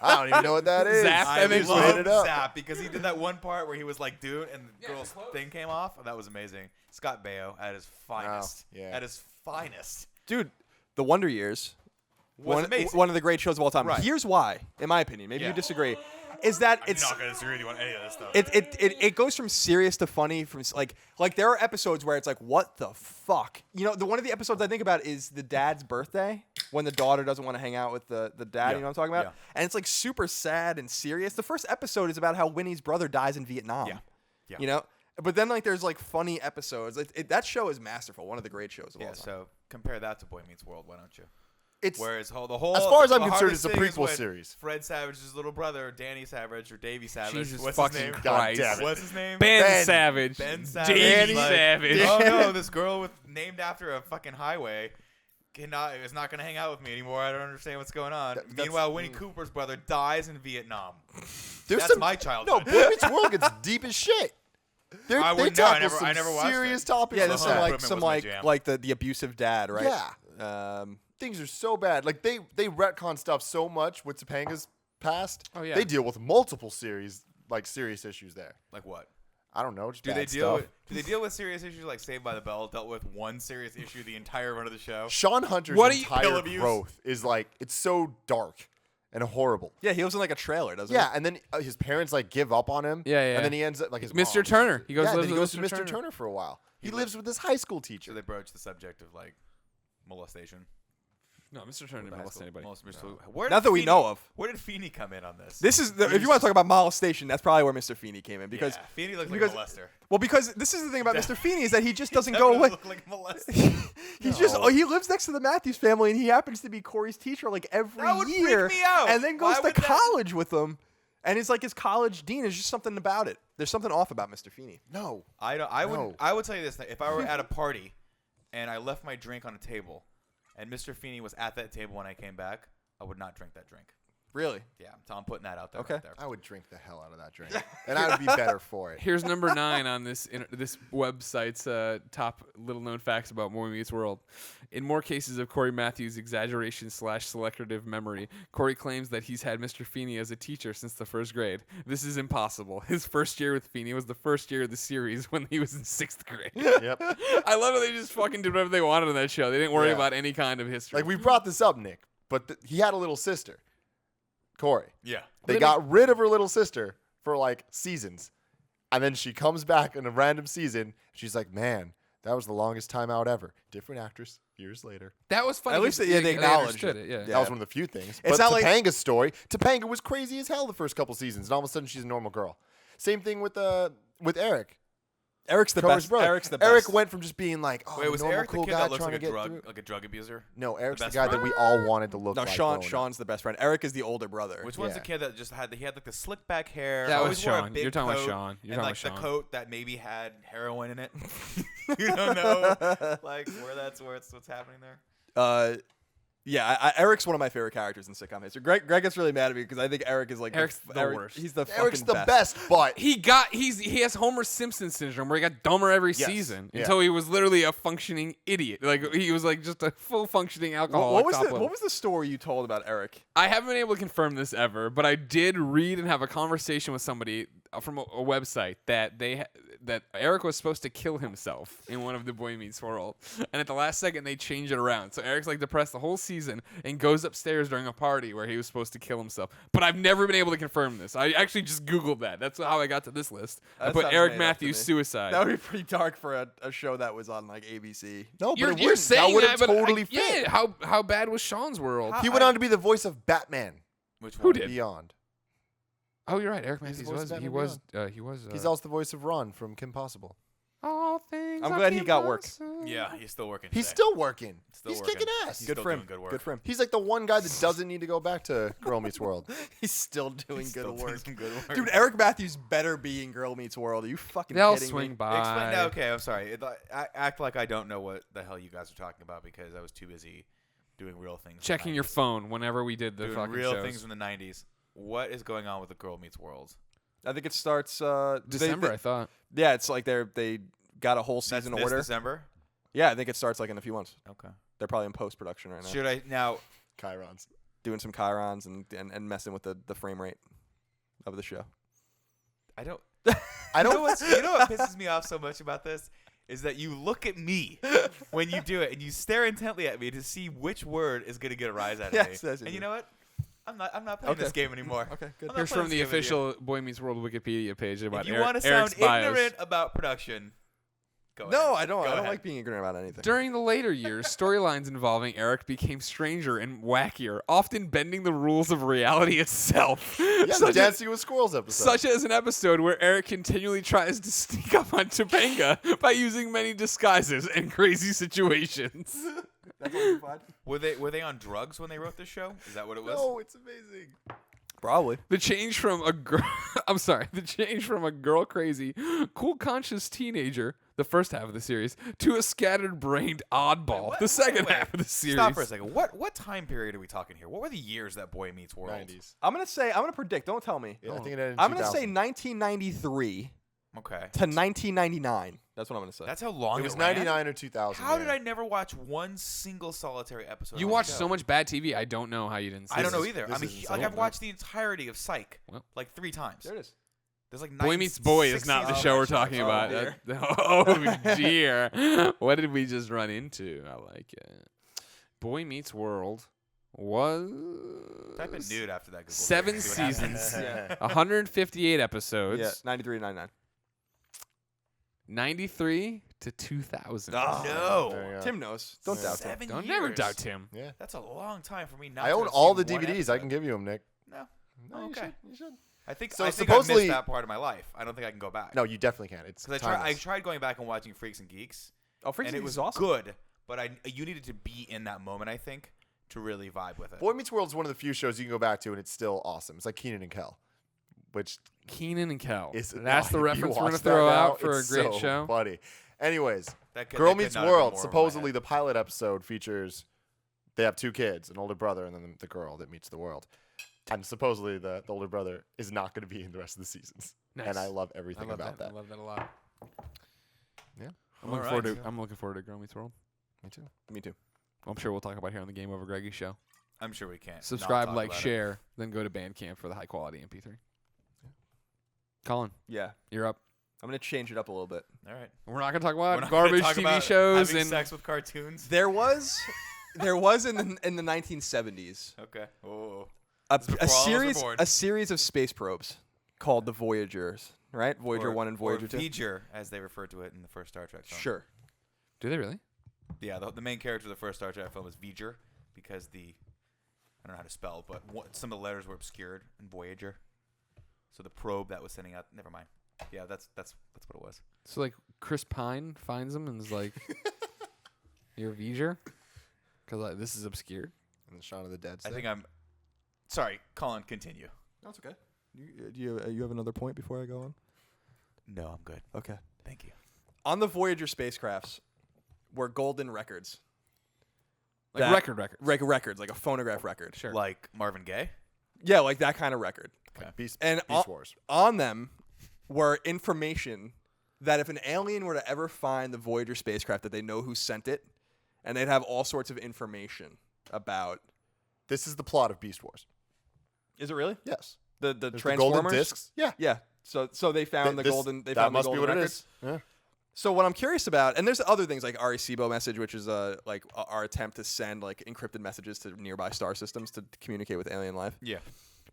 I don't even know what that is. Zap, I and then love made it up. Zap because he did that one part where he was like, dude, and the girl's thing came off. That was amazing. Scott Baio at his finest. yeah. At his finest. Dude, The Wonder Years. Was amazing. One of the great shows of all time. Right. Here's why, in my opinion. Maybe Yeah. you disagree. Is that I'm not going to disagree with you on any of this stuff. it goes from serious to funny. From like there are episodes where it's like, what the fuck? You know, one of the episodes I think about is the dad's birthday when the daughter doesn't want to hang out with the dad. Yeah. You know what I'm talking about? Yeah. And it's like super sad and serious. The first episode is about how Winnie's brother dies in Vietnam. Yeah. Yeah. You know, but then like there's like funny episodes. That show is masterful. One of the great shows of all Yeah, time. so compare that to Boy Meets World, why don't you? It's Whereas the whole, As far as I'm the concerned, hardest it's a thing is prequel when series. Fred Savage's little brother, Danny Savage or Davy Savage. Jesus What's fucking his name? Christ. God damn it. What's his name? Ben Savage. Ben Savage. Davey Like, Savage. Oh no, this girl named after a fucking highway is not going to hang out with me anymore. I don't understand what's going on. That's- Meanwhile, Winnie Cooper's brother dies in Vietnam. There's That's some, my No, childhood. Boy Meets World gets deep as shit. They I tackle wouldn't know. I some never watched serious it. topics. yeah, like there's Home some that. like Improvement was my jam. like the abusive dad, right? Yeah. Things are so bad. Like they retcon stuff so much with Topanga's past. Oh, yeah. They deal with multiple serious issues there. Like what? I don't know. Just Do bad they deal stuff. with serious issues like Saved by the Bell dealt with one serious issue the entire run of the show? Sean Hunter's What do you- entire Pill abuse? growth is like it's so dark and horrible. Yeah, he lives in like a trailer, doesn't Yeah, and then his parents like give up on him. Yeah, yeah. And then he ends up like his Mr. mom. Turner. He goes Yeah, lives then he with goes to Mr. Mr. Turner for a while. He He lives with his high school So teacher. they broach the subject of like molestation. No, Mr. Turner didn't molest anybody. Where Not did that we Feeney- know of. Where did Feeney come in on this? This is if you want to talk about molestation, that's probably where Mr. Feeney came in because yeah, Feeney looks like because- a molester. well, because this is the thing about Mr. Feeney is that he just doesn't Definitely go away. look like a molester. He lives next to the Matthews family and he happens to be Corey's teacher like every That would freak year, me out. and then goes Why to would that- college with them, and it's like his college dean is just something about it. There's something off about Mr. Feeney. No. I No. would tell you this: if I were at a party and I left my drink on a table, and Mr. Feeney was at that table when I came back, I would not drink that drink. Really? Yeah, so I'm putting that out there. Okay. Right there. I would drink the hell out of that drink, and I would be better for it. Here's number 9 on this website's top little known facts about Boy Meets World. In more cases of Corey Matthews' exaggeration / selective memory, Corey claims that he's had Mr. Feeney as a teacher since the 1st grade. This is impossible. His first year with Feeney was the first year of the series when he was in 6th grade. Yep. I love how they just fucking did whatever they wanted on that show. They didn't worry Yeah. about any kind of history. Like we brought this up, Nick, but he had a little sister, Corey. Yeah. They got rid of her little sister for like seasons. And then she comes back in a random season. She's like, man, that was the longest time out ever. Different actress, years later. that was funny. At least 'cause they acknowledged understood it. it. Yeah. That was one of the few things. It's But not like- Topanga's story, Topanga was crazy as hell the first couple seasons. And all of a sudden she's a normal girl. Same thing with Eric. Eric's the Cohen's best. brother. Eric's the best. Eric went from just being like, oh, Wait, was normal Eric cool the kid guy that looks trying like to a get drug through. like a drug abuser? No, Eric's the best guy friend? that we all wanted to look No, like. Sean. growing up. Sean's the best friend. Eric is the older brother. Which one's the Yeah. kid that just had like the slick back hair? That always was wore a Sean. big You're talking about coat, Sean. You're and talking like about the Sean. coat that maybe had heroin in it. You don't know like what's happening there. Yeah, Eric's one of my favorite characters in sitcom history. Greg gets really mad at me because I think Eric is like Eric's the worst. He's the Eric's fucking the best, but He has Homer Simpson syndrome where he got dumber every Yes. season Yeah. until he was literally a functioning idiot. Like he was like just a full functioning alcoholic. What was top level. what was the story you told about Eric? I haven't been able to confirm this ever, but I did read and have a conversation with somebody from a website that that Eric was supposed to kill himself in one of the Boy Meets World, and at the last second they changed it around. So Eric's like depressed the whole season and goes upstairs during a party where he was supposed to kill himself. But I've never been able to confirm this. I actually just Googled that. That's how I got to this list. I That put sounds Eric made up to Matthews me. suicide. That would be pretty dark for a show that was on like ABC. no, but You're, it you're wouldn't. saying that would have but totally yeah. fit. How bad was Sean's World? He went on to be the voice of Batman Which Who one? did? Beyond. Oh, you're right. Eric He's the Matthews voice was. of He Batman was. He was. He's also the voice of Ron from Kim Possible. All things I'm glad he got work. Yeah, he's still working. He's today. still working. Still He's working. kicking ass. He's Good still for him. doing good work. Good for him. He's like the one guy that doesn't need to go back to Girl Meets World. He's still doing He's good still doing work. some good work. Dude, Eric Matthews better be in Girl Meets World. Are you fucking They'll kidding swing me? by. Explain. No, okay, I'm sorry. Act like I don't know what the hell you guys are talking about because I was too busy doing real things. in the Checking your 90s. phone whenever we did the Doing fucking real shows. things in the 90s. What is going on with the Girl Meets World? I think it starts December, I thought. Yeah, it's like they got a whole That's season this order. December? Yeah, I think it starts like in a few months. Okay. They're probably in post production right now, Should I now? Chirons. doing some chirons and messing with the frame rate of the show. I don't. I You know don't. what pisses me off so much about this is that you look at me when you do it and you stare intently at me to see which word is going to get a rise out of Yes, me. yes, And yes. you know what? I'm not playing Okay. this game anymore. Okay, good. I'm not Here's playing from this the game with you. official Boy Meets World Wikipedia page about If you want to sound Eric's bios. ignorant about production, go No, ahead. I don't. Go I don't ahead. like being ignorant about anything. During the later years, storylines involving Eric became stranger and wackier, often bending the rules of reality itself. Yeah, the such, as, Dancing with Squirrels episode. such as an episode where Eric continually tries to sneak up on Topanga by using many disguises and crazy situations. That's what you find? Were they on drugs when they wrote this show? Is that what it was? No, it's amazing. Probably. The change from a girl the change from a girl crazy, cool conscious teenager, the first half of the series, to a scattered brained oddball, What? the second Wait, half of the series. Stop for a second. What time period are we talking here? What were the years that Boy Meets World? 90s. I'm gonna predict. Don't tell me. Yeah, I think it ended in I'm gonna say 2000. 1993 Okay. to 1999. That's what I'm gonna say. That's how long It was ran? 99 or 2000. How did yeah. I never watch one single solitary episode? You of the watch show? so much bad TV. I don't know how you didn't see I don't know this. either. this I mean, is like insane, I've man. watched the entirety of Psych Well. like 3 times. There it is. There's like Boy 9 Meets Boy is six not the seasons show of we're that talking show. about. dear. Oh dear. What did we just run into? I like it. Boy Meets World was Type in nude after that. Google 7 search, see what seasons, happens. Yeah. 158 episodes, Yeah. 93 to 99. 93 to 2000. Oh. No. There you go. Tim knows. Don't doubt him. 7 Don't years. never doubt Tim. Yeah. That's a long time for me. Not I to own have all the seen one DVDs. I episode. can give you them, Nick. No. No, you Okay. should. You should. I think So I think supposedly- I missed that part of my life. I don't think I can go back. No, you definitely can. It's Because I timeless. tried going back and watching Freaks and Geeks, Oh, Freaks and and it Geeks was is awesome. good, but you needed to be in that moment, I think, to really vibe with it. Boy Meets World is one of the few shows you can go back to and it's still awesome. It's like Keenan and Kel, which Keenan and Kel. is That's the you reference we're watch going to that throw now, out for a it's great so show. Funny. Anyways, That could- Girl that could Meets not have been World. more over my Supposedly, head. the pilot episode features they have 2 kids, an older brother and then the girl that meets the world. And supposedly, the older brother is not going to be in the rest of the seasons. Nice. And I love I everything love about that. that. I love that a lot. Yeah. I'm looking Alright. forward to. I'm looking forward to Girl Meets World. Me too. Me too. I'm sure we'll talk about here on the Game Over Greggy show. I'm sure we can't. Subscribe, not talk like, about it. share, then go to Bandcamp for the high quality MP3. Colin, Yeah. you're up. I'm gonna change it up a little bit. All right. We're not gonna talk We're about not gonna garbage talk TV about shows having and sex with cartoons. There was in the 1970s Okay. Oh. a This is before all of us were born. a series of space probes called the Voyagers, right? Voyager 1 and Voyager 2. Voyager, as they referred to it in the first Star Trek film. Sure. do they really? Yeah, the main character of the first Star Trek film is V'ger because I don't know how to spell, but some of the letters were obscured in Voyager. So the probe that was sending out. Never mind. Yeah, that's what it was. So like Chris Pine finds them and is like, "You're a V'ger," because like, this is obscured. And the Shaun of the Dead. I think I'm. Sorry, Colin. Continue. That's okay. You have another point before I go on? No, I'm good. Okay. Thank you. On the Voyager spacecrafts were golden records. Like That- records. Records, like a phonograph record. Sure. Like Marvin Gaye. Yeah, like that kind of record. Beast And Wars. on them were information that if an alien were to ever find the Voyager spacecraft, that they know who sent it, and they'd have all sorts of information about. This is the plot of Beast Wars. Is it really? Yes. The There's the Transformers golden discs. Yeah. Yeah. So they found the This- golden. They that found the must golden be what records. it is. Yeah. So what I'm curious about, and there's other things like Arecibo message, which is like our attempt to send like encrypted messages to nearby star systems to communicate with alien life. Yeah.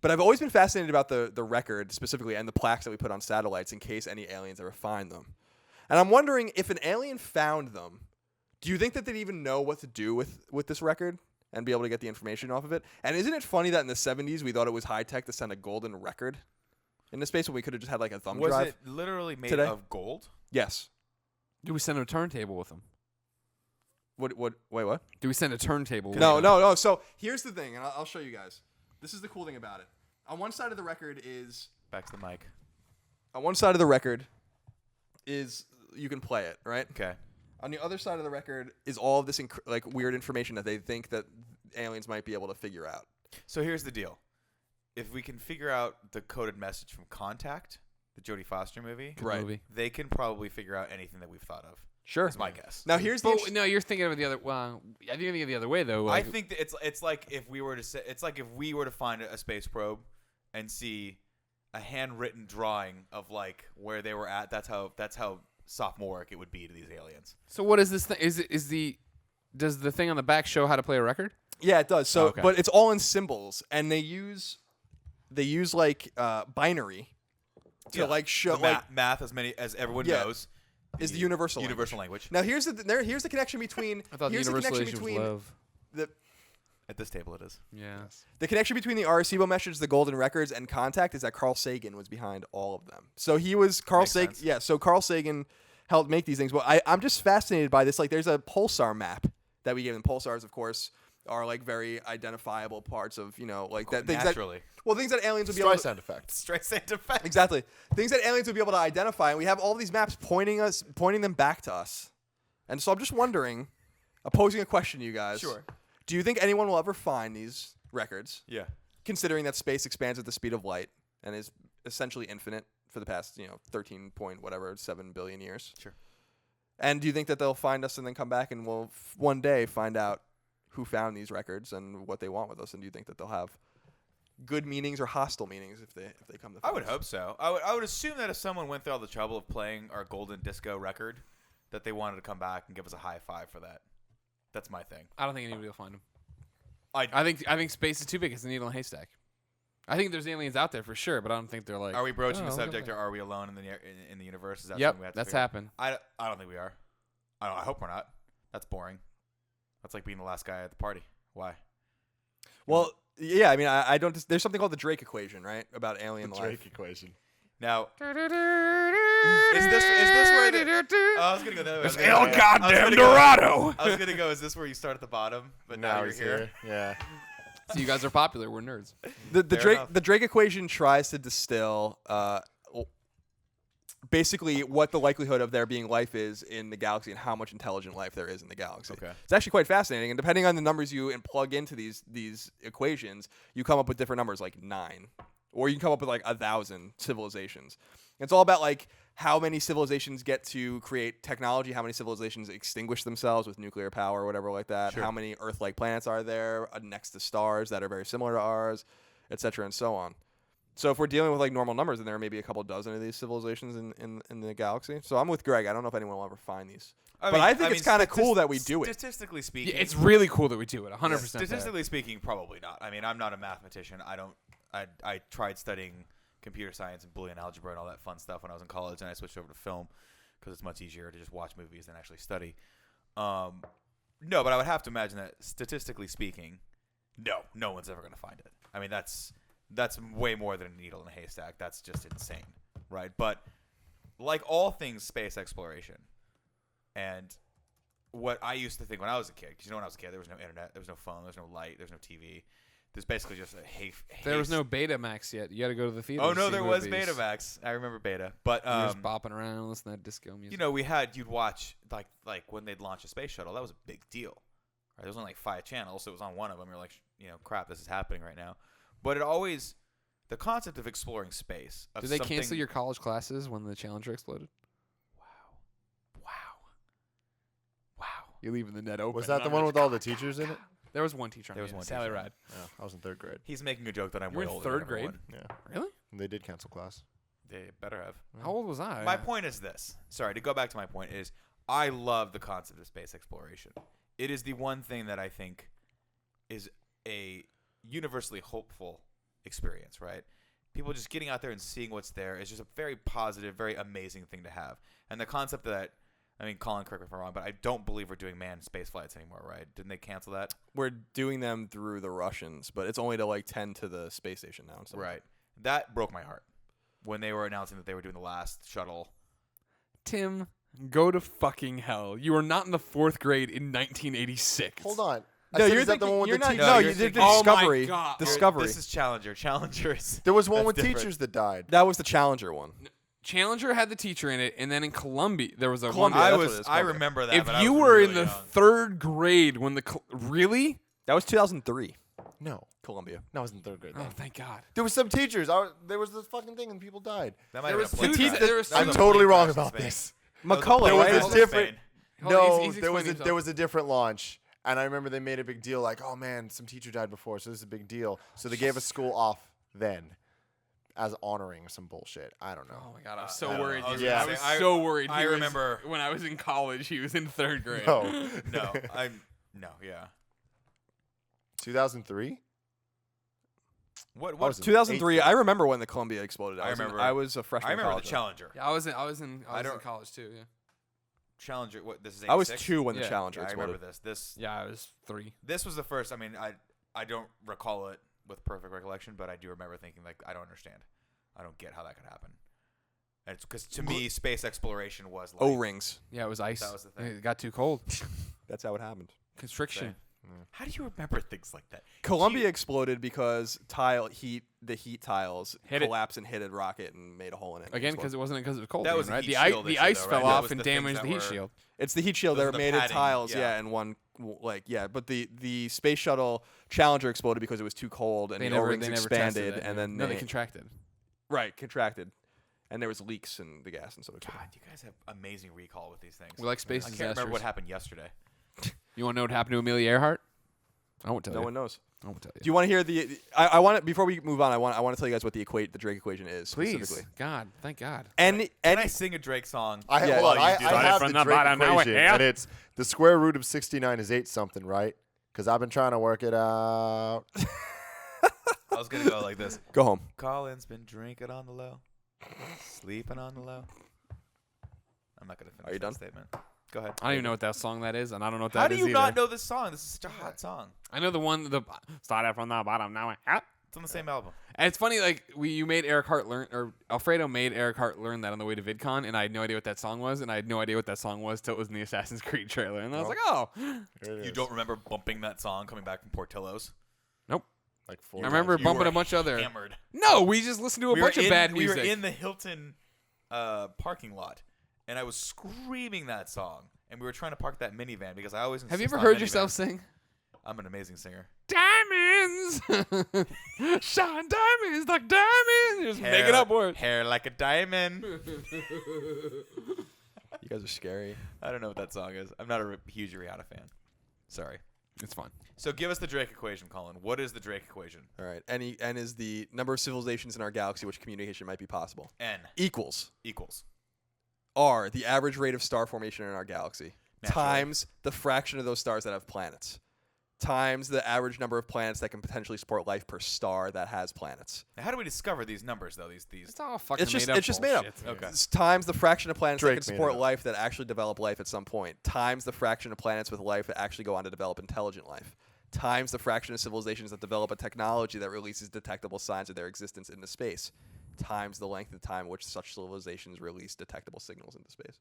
But I've always been fascinated about the record specifically and the plaques that we put on satellites in case any aliens ever find them. And I'm wondering if an alien found them, do you think that they'd even know what to do with this record and be able to get the information off of it? And isn't it funny that in the 70s we thought it was high tech to send a golden record into space when we could have just had like a thumb Was drive? it literally made today? of gold? Yes. Do we send a turntable with them? What? Wait, what? Do we send a turntable? with No, them? no. So here's the thing, and I'll show you guys. This is the cool thing about it. On one side of the record is Back to the mic. you can play it, right? Okay. On the other side of the record is all of this like weird information that they think that aliens might be able to figure out. So here's the deal. If we can figure out the coded message from Contact, the Jodie Foster movie, Good Right. movie. they can probably figure out anything that we've thought of. Sure. Is my guess. Now here's the But no, you're thinking of it the other. Well, I think you're thinking of the other way though. I Like, think that it's like if we were to say it's like if we were to find a space probe and see a handwritten drawing of like where they were at. That's how sophomoric it would be to these aliens. so what is this thing? Does the thing on the back show how to play a record? Yeah, it does. So, Okay. but it's all in symbols, and they use like binary to Yeah. like show The like math as everyone Yeah. knows is the universal language. Now here's the connection between I thought the here's the universal connection language was between love. the At this table, it is. Yeah. the connection between the Arecibo message, the Golden Records, and Contact is that Carl Sagan was behind all of them. So he was Carl Makes Sagan. sense. Yeah. So Carl Sagan helped make these things. Well, I'm just fascinated by this. Like, there's a pulsar map that we gave them. Pulsars, of course, are like very identifiable parts of like that things Naturally. things that aliens would be able to Streisand effect. Straight sand effect. Exactly. Things that aliens would be able to identify, and we have all these maps pointing them back to us. And so I'm just wondering, posing a question to you guys. Sure. Do you think anyone will ever find these records, Yeah. considering that space expands at the speed of light and is essentially infinite for the past, 13 point whatever, 7 billion years? Sure. And do you think that they'll find us and then come back and we'll one day find out who found these records and what they want with us? And do you think that they'll have good meanings or hostile meanings if they come to I find would us? hope so. I would assume that if someone went through all the trouble of playing our golden disco record, that they wanted to come back and give us a high five for that. That's my thing. I don't think anybody will find them. I- I think space is too big. It's a needle in a haystack. I think there's aliens out there for sure, but I don't think they're like. Are we broaching "Oh, the look at subject, that." or are we alone in the universe? Is that Yep, something we have to that's figure out? happened. I don't think we are. I hope we're not. That's boring. That's like being the last guy at the party. Why? Well, yeah, I mean, I don't. There's something called the Drake equation, right? About alien The life. Drake equation. Now, is this where the? Oh, I was gonna go the other way. It's El Goddamn go- Dorado. I was gonna go. Is this where you start at the bottom, but now you're he's here? Yeah. So you guys are popular. We're nerds. The Fair Drake enough. the Drake equation tries to distill basically what the likelihood of there being life is in the galaxy and how much intelligent life there is in the galaxy. Okay. It's actually quite fascinating, and depending on the numbers you plug into these equations, you come up with different numbers like 9, or you can come up with like 1,000 civilizations. It's all about like how many civilizations get to create technology, how many civilizations extinguish themselves with nuclear power or whatever like that, Sure. how many Earth-like planets are there next to stars that are very similar to ours, etc., and so on. So if we're dealing with like normal numbers, then there are maybe a couple dozen of these civilizations in the galaxy. So I'm with Greg. I don't know if anyone will ever find these. But I think it's kinda cool that we do it. Statistically speaking, Yeah, it's really cool that we do it. 100%. Statistically speaking, probably not. I mean, I'm not a mathematician. I tried studying computer science and Boolean algebra and all that fun stuff when I was in college, and I switched over to film because it's much easier to just watch movies than actually study. No, but I would have to imagine that statistically speaking, no one's ever going to find it. I mean, that's way more than a needle in a haystack. That's just insane, right? But like all things space exploration, and what I used to think when I was a kid, because when I was a kid, there was no internet, there was no phone, there was no light, there was no TV. There's basically just a There was no Betamax yet. You got to go to the theater. Oh to no, see there was movies. Betamax. I remember Beta, but You're just bopping around, listening to that disco music. you'd watch like when they'd launch a space shuttle. That was a big deal. Right? There was only like 5 channels, so it was on one of them. You're like, crap, this is happening right now. But the concept of exploring space. Did they cancel your college classes when the Challenger exploded? Wow. You're leaving the net open. Was that the one with all the teachers in it? There was one teacher. There was one Sally teacher. Ride. Yeah, I was in 3rd grade. He's making a joke that I'm You way were in older. 3rd than grade? everyone. Yeah. Really? And they did cancel class. They better have. How old was I? My point is this. Sorry, to go back to my point is I love the concept of space exploration. It is the one thing that I think is a universally hopeful experience, right? People just getting out there and seeing what's there is just a very positive, very amazing thing to have. And the concept that, I mean, Colin, correct me if I'm wrong, but I don't believe we're doing manned space flights anymore, right? Didn't they cancel that? We're doing them through the Russians, but it's only to like 10 to the space station now. And stuff. Right. That broke my heart when they were announcing that they were doing the last shuttle. Tim, Go to fucking hell. You were not in the 4th grade in 1986. Hold on. No, I said, you're is that the thinking, one with you're the not. teachers? No, you're you did thinking- Oh my Discovery. God. Discovery. This is Challenger. Challenger is. There was one That's with different. teachers that died. That was the Challenger one. Challenger had the teacher in it, and then in Columbia there was a Columbia, one. that's what it is, I Columbia. remember that. If but I you was were really in the young. 3rd grade when the really? That was 2003. No. Columbia. No, I was in 3rd grade. Oh, thank God. There was some teachers. There was this fucking thing and people died. That might There have was been a two plane te- crash. there was That I'm was a totally plane wrong crash in about Spain. this. McCullough, There was right? a That in different- Spain. Hold on, No, he's there was explaining there was a different launch, and I remember they made a big deal like, oh man, some teacher died before, so this is a big deal. So they gave a school off then, as honoring some bullshit. I don't know. Oh my God, I was I so don't know. worried. I was he gonna was- say, I was so worried. I he was- remember- when I was in college, he was in 3rd grade. No. No, yeah. 2003. What? was it? 2003. 8th I remember when the Columbia exploded. I remember- I was a freshman. I remember in the college. Challenger. Yeah, I was in don't- college too. Yeah. Challenger. What? This is 86? I was 2 when the Yeah. Challenger Yeah, I exploded. remember this. Yeah, I was 3. This was the first. I mean, I don't recall it with perfect recollection, but I do remember thinking like, I don't understand. I don't get how that could happen. And it's because to me, space exploration was like O-rings. Yeah, it was ice. That was the thing. It got too cold. That's how it happened. Constriction. How do you remember things like that? Columbia exploded because the heat tiles Hit it. collapsed and hit a rocket and made a hole in it. Again, because it wasn't because it was cold. That again, was the right. heat The, shield the issue, ice though, fell right? That off was and the things damaged that the heat were- shield. It's the heat shield Those that are the made it padding, tiles, yeah. yeah, and but the space shuttle Challenger exploded because it was too cold and They the never, O-rings they never expanded tested it, and then no, they contracted. contracted, and there was leaks in the gas and so. God, you guys have amazing recall with these things. We like space I can't disasters. remember what happened yesterday. You want to know what happened to Amelia Earhart? I won't tell No you. one knows. I won't tell you. Do you want to hear the? I want it before we move on. I want to tell you guys what the Drake equation is Please, specifically. God, thank God. And Can I sing a Drake song? I Yeah, hold on. while you I do that. have From the the Drake bottom, now equation, yeah. and it's the square root of 69 is 8 something, right? Because I've been trying to work it out. I was gonna go like this. go home. Colin's been drinking on the low, sleeping on the low. I'm not gonna finish Are you that done? statement. Go ahead. I don't even know what that song that is, and I don't know what that is How do you either. not know this song? This is such a hot song. I know the one. The started from the bottom. Now we're up. It's on the same album. And it's funny, like you made Eric Hart learn, or Alfredo made Eric Hart learn that on the way to VidCon, and I had no idea what that song was, and I had no idea what that song was till it was in the Assassin's Creed trailer, and I was like, oh, You don't remember bumping that song coming back from Portillo's? nope. Like 4 I remember You bumping were a bunch of other. hammered. No, we just listened to a bunch of bad music. We were in the Hilton parking lot, and I was screaming that song, and we were trying to park that minivan because I always Have you insist ever on heard minivans. yourself sing? I'm an amazing singer. Diamonds, shine diamonds like diamonds. Just making up words. Hair like a diamond. You guys are scary. I don't know what that song is. I'm not a huge Rihanna fan. Sorry. It's fun. So give us the Drake equation, Colin. What is the Drake equation? All right. N is the number of civilizations in our galaxy which communication might be possible. N Equals equals. R, the average rate of star formation in our galaxy, Naturally. times the fraction of those stars that have planets, times the average number of planets that can potentially support life per star that has planets. Now, how do we discover these numbers, though? These It's all fucking It's just made up. it's just made up. bullshit. Okay. It's times the fraction of planets Drake that can made it support up. life that actually develop life at some point, times the fraction of planets with life that actually go on to develop intelligent life, times the fraction of civilizations that develop a technology that releases detectable signs of their existence into space, times the length of time in which such civilizations release detectable signals into space.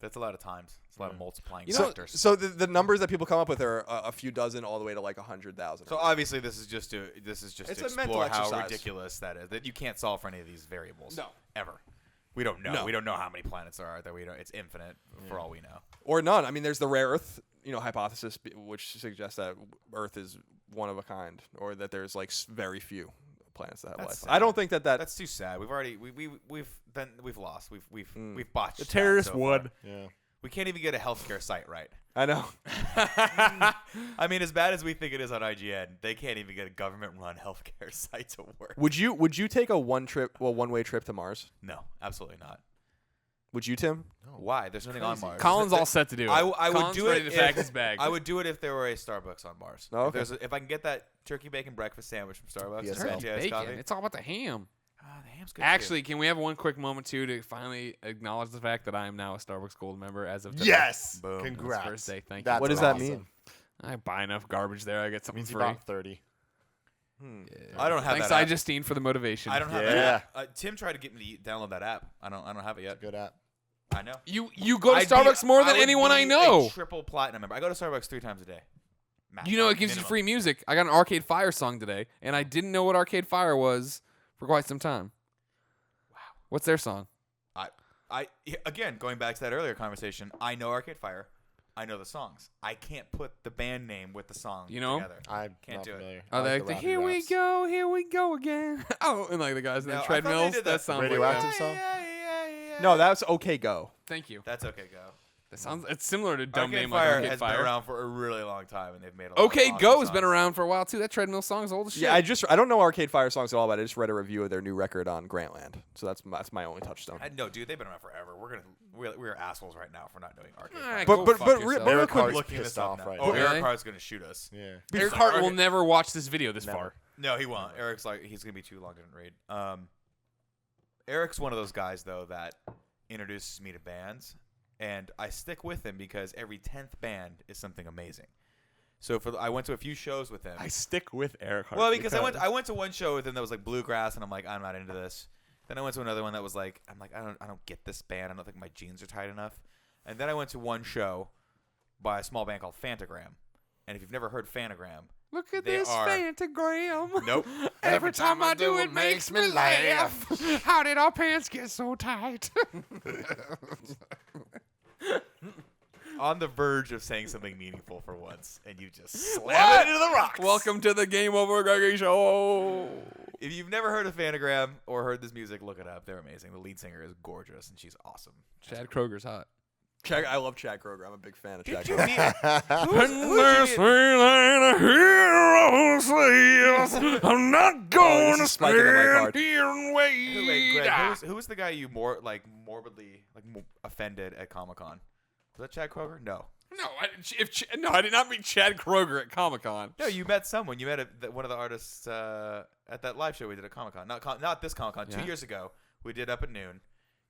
That's a lot of times. It's a lot of multiplying You know, factors. so the numbers that people come up with are a few dozen all the way to like 100,000. So obviously, this is just to It's to a mental explore how exercise. ridiculous that is. That you can't solve for any of these variables. No. ever. We don't know. No. We don't know how many planets there are. That we don't. It's infinite for all we know. or none. I mean, there's the rare Earth, hypothesis, which suggests that Earth is one of a kind, or that there's like very few planets that have That's life. I don't think that That's too sad. We've already we've lost. We've botched. The that terrorists so far. would. Yeah. We can't even get a healthcare site right. I know. I mean, as bad as we think it is on IGN, they can't even get a government-run healthcare site to work. Would you take a one-way trip to Mars? No, absolutely not. Would you, Tim? Why? There's nothing on Mars. Colin's all set to do it. I would Colin's do ready it to pack if his bag. I would do it if there were a Starbucks on Mars. Oh, okay. If I can get that turkey bacon breakfast sandwich from Starbucks, Yes, and sir. fancy iced Bacon. coffee. It's all about the ham. The ham's good too. Actually, can we have one quick moment too to finally acknowledge the fact that I am now a Starbucks Gold member as of today? Yes. Boom. Congrats. First day, thank you. That's What does that awesome. mean? I buy enough garbage there. I get something Means you free. bought 30. I don't have Thanks, that app. Justine, for the motivation. I don't have Yeah. that app. Tim tried to get me to download that app. I don't have it yet. Good app. I know. You go to I'd be- Starbucks more than would anyone be I know. A triple platinum member. I go to Starbucks 3 times a day. You know it gives you free music. I got an Arcade Fire song today, and I didn't know what Arcade Fire was for quite some time. Wow. What's their song? Again, going back to that earlier conversation, I know Arcade Fire. I know the songs. I can't put the band name with the song You know? together. I Can't do it. familiar. Are I they like like, the here Robbie we go again? Oh, and like the guys in No, the I thought they treadmills. did That that sounds Radioactive like song? Yeah. No, that's Okay Go. Thank you. That's Okay Go. That sounds. It's similar to dumb Arcade name Fire like Arcade has Fire. been around for a really long time, and they've made a lot Okay of Go awesome has been songs. around for a while too. That treadmill song is old as shit. Yeah, I don't know Arcade Fire songs at all, but I just read a review of their new record on Grantland. So that's my only touchdown. No, dude, they've been around forever. We're assholes right now for not knowing Arcade Alright, Fire. But- go but- fuck but yourself. real Eric quick- Hart's Looking pissed this up off now. right Oh, now. Really? Eric Hart's gonna shoot us. Yeah. Eric Hart will Okay. never watch this video this Never. far. No, he won't. Eric's like he's gonna be too long to read. Eric's one of those guys though that introduces me to bands, and I stick with him because every 10th band is something amazing. So I went to a few shows with him. I stick with Eric Hart. Well, because I went to one show with him that was like bluegrass, and I'm like, I'm not into this. Then I went to another one that was like, I'm like, I don't get this band. I don't think my jeans are tight enough. And then I went to one show by a small band called Fantagram. And if you've never heard Fantagram, Look at They this are- Fantagram. nope. Every time I do it makes me laugh. How did our pants get so tight? On the verge of saying something meaningful for once, and you just slam it into the rocks. Welcome to the GameOverGreggy show. If you've never heard of Fantagram or heard this music, look it up. They're amazing. The lead singer is gorgeous, and she's awesome. Chad Kroger's hot. I love Chad Kroger. I'm a big fan of Chad Did you Kroger. meet? And this ain't a hero says, I'm not going to this is spiking the mic stand hard. here and Wait, wait. Greg, who was the guy you morbidly offended at Comic-Con? Was that Chad Kroger? No. No, I did not meet Chad Kroger at Comic-Con. No, you met someone. You met one of the artists at that live show we did at Comic-Con. Not this Comic-Con. Yeah. 2 years ago, we did up at noon.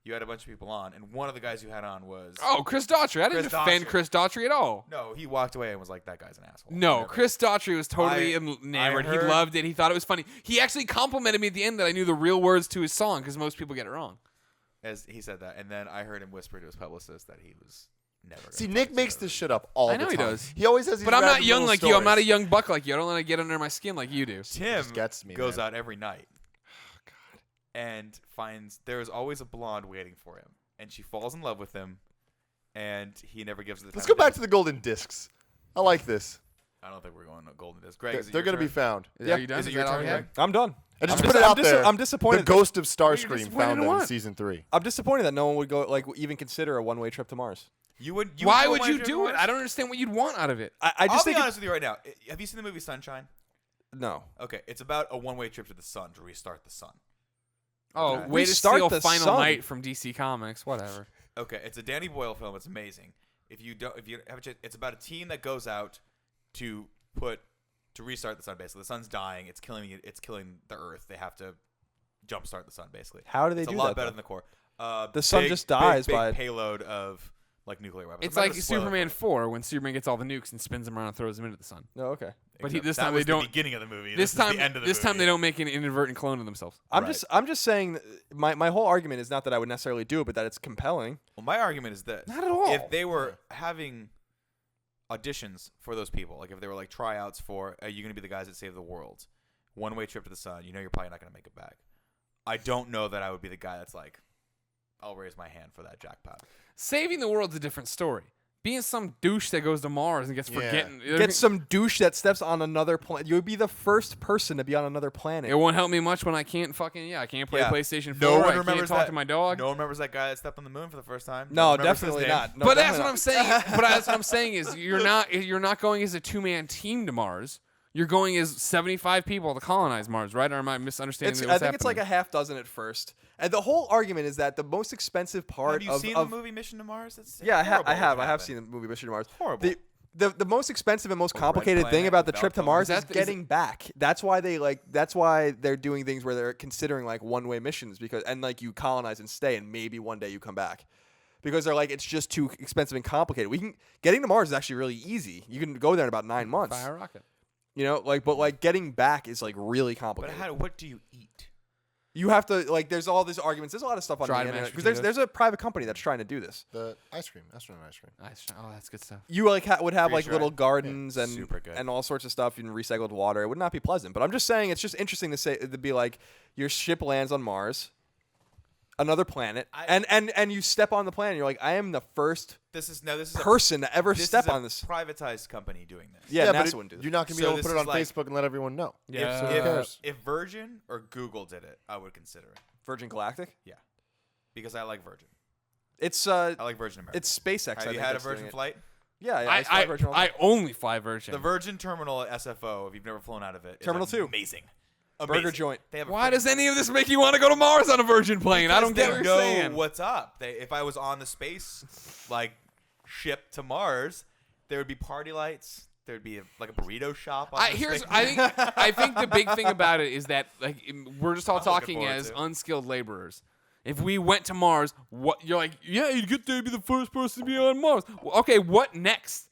You had a bunch of people on, and one of the guys you had on was... Oh, Chris Daughtry. I didn't Chris defend Daughtry. Chris Daughtry at all. No, he walked away and was like, that guy's an asshole. No, Whatever. Chris Daughtry was totally I enamored. He heard- loved it. He thought it was funny. He actually complimented me at the end that I knew the real words to his song because most people get it wrong. As he said that, and then I heard him whisper to his publicist that he was never gonna See, talk Nick to makes the this shit up all I know the he time. does. He always has these But I'm not random young little like you. I'm not a stories. young buck like you. I don't let it get under my skin like you do. Tim just gets me, goes man. out every night and finds there is always a blonde waiting for him, and she falls in love with him, and he never gives her the time. Let's go back to the golden discs. I like this. I don't think we're going to golden disc. Greg, is it They're your going to be turn? found. Are you done? Is it your that all turn, you had? Greg? I'm done. And just I'm put dis- it out I'm dis- there. I'm disappointed. The ghost of What are you Starscream disappointed found in them in what? season 3. I'm disappointed that no one would go even consider a one-way trip to Mars. You would. Why go would on you a trip do to it? Mars? I don't understand what you'd want out of it. I I'll just be think honest with you right now. Have you seen the movie Sunshine? no. Okay, it's about a one-way trip to the sun to restart the sun. Oh, Okay. way to Restart steal the Final sun. Night from DC Comics. Whatever. Okay, it's a Danny Boyle film. It's amazing. If you have a chance, it's about a team that goes out to restart the sun. Basically, the sun's dying. It's killing the Earth. They have to jumpstart the sun. Basically, How do they it's do a lot that, better though? than the core. The sun just dies big by- payload of like nuclear weapons. It's I'm not like gonna spoil it Superman for 4 when Superman gets all the nukes and spins them around and throws them into the sun. No, okay. you. But Except this that time was they don't- The beginning of the movie. This is time, the end of the this time movie. they don't make an inadvertent clone of themselves. I'm Right. just saying my whole argument is not that I would necessarily do it, but that it's compelling. Well, my argument is this: Not at all. If they were having auditions for those people, like if they were like tryouts for, are you going to be the guys that save the world? One-way trip to the sun. You know you're probably not going to make it back. I don't know that I would be the guy that's like, I'll raise my hand for that jackpot. Saving the world's a different story. Being some douche that goes to Mars and gets Yeah. forgetting. Get some douche that steps on another planet. You would be the first person to be on another planet. It won't help me much when I can't I can't play Yeah. PlayStation 4. No one I can't remembers talk that. to my dog. No one remembers that guy that stepped on the moon for the first time. No, one remembers his definitely name. not. No, but that's definitely what not. I'm saying. But that's what I'm saying is you're not going as a two-man team to Mars. You're going as 75 people to colonize Mars, right? Or am I misunderstanding? I think it's like a half dozen at first. And the whole argument is that the most expensive part Have you of seen of the movie Mission to Mars? It's yeah, I horrible have what happened. seen the movie Mission to Mars. Horrible. The most expensive and most Red complicated thing Planet about the without trip to them. Mars Is is that- getting back. That's why they're doing things where they're considering like one-way missions and like you colonize and stay and maybe one day you come back. Because they're like it's just too expensive and complicated. Getting to Mars is actually really easy. You can go there in about 9 months. Fire rocket. You know, but getting back is like really But complicated. what do you eat? You have to like. There's all these arguments. There's a lot of stuff on the Dried internet mashed because potatoes. there's a private company that's trying to do this. The ice cream, astronaut ice cream. Oh, that's good stuff. You like would have like Freeze-dried. little gardens and Super good. and all sorts of stuff in recycled water. It would not be pleasant. But I'm just saying it's just interesting to be like your ship lands on Mars, another planet, and you step on the planet. And you're like, I am the first This is person to ever this step is a on this. privatized company doing this. Yeah, but NASA wouldn't do this. you're not gonna be So able to this put it is on like- Facebook and let everyone know. Yeah. So who cares? If Virgin or Google did it, I would consider it. Virgin Galactic. Yeah, because I like Virgin. It's I like Virgin America. it's SpaceX. I Have you think had a that's doing Virgin it. flight? Yeah, I fly Virgin all the I time. only fly Virgin. The Virgin Terminal at SFO, if you've never flown out of it, is Terminal 2. amazing. Burger Amazing. joint. They have a Why freaking- does any of this make you want to go to Mars on a Virgin plane? I don't get Because what they you're know saying. what's up. If I was on the space like ship to Mars, there would be party lights. There'd be a burrito shop. On the space. I think the big thing about it is that like we're just all I'm looking talking forward as to it. unskilled laborers. If we went to Mars, what you're like, yeah, you get to be the first person to be on Mars. Well, okay, what next?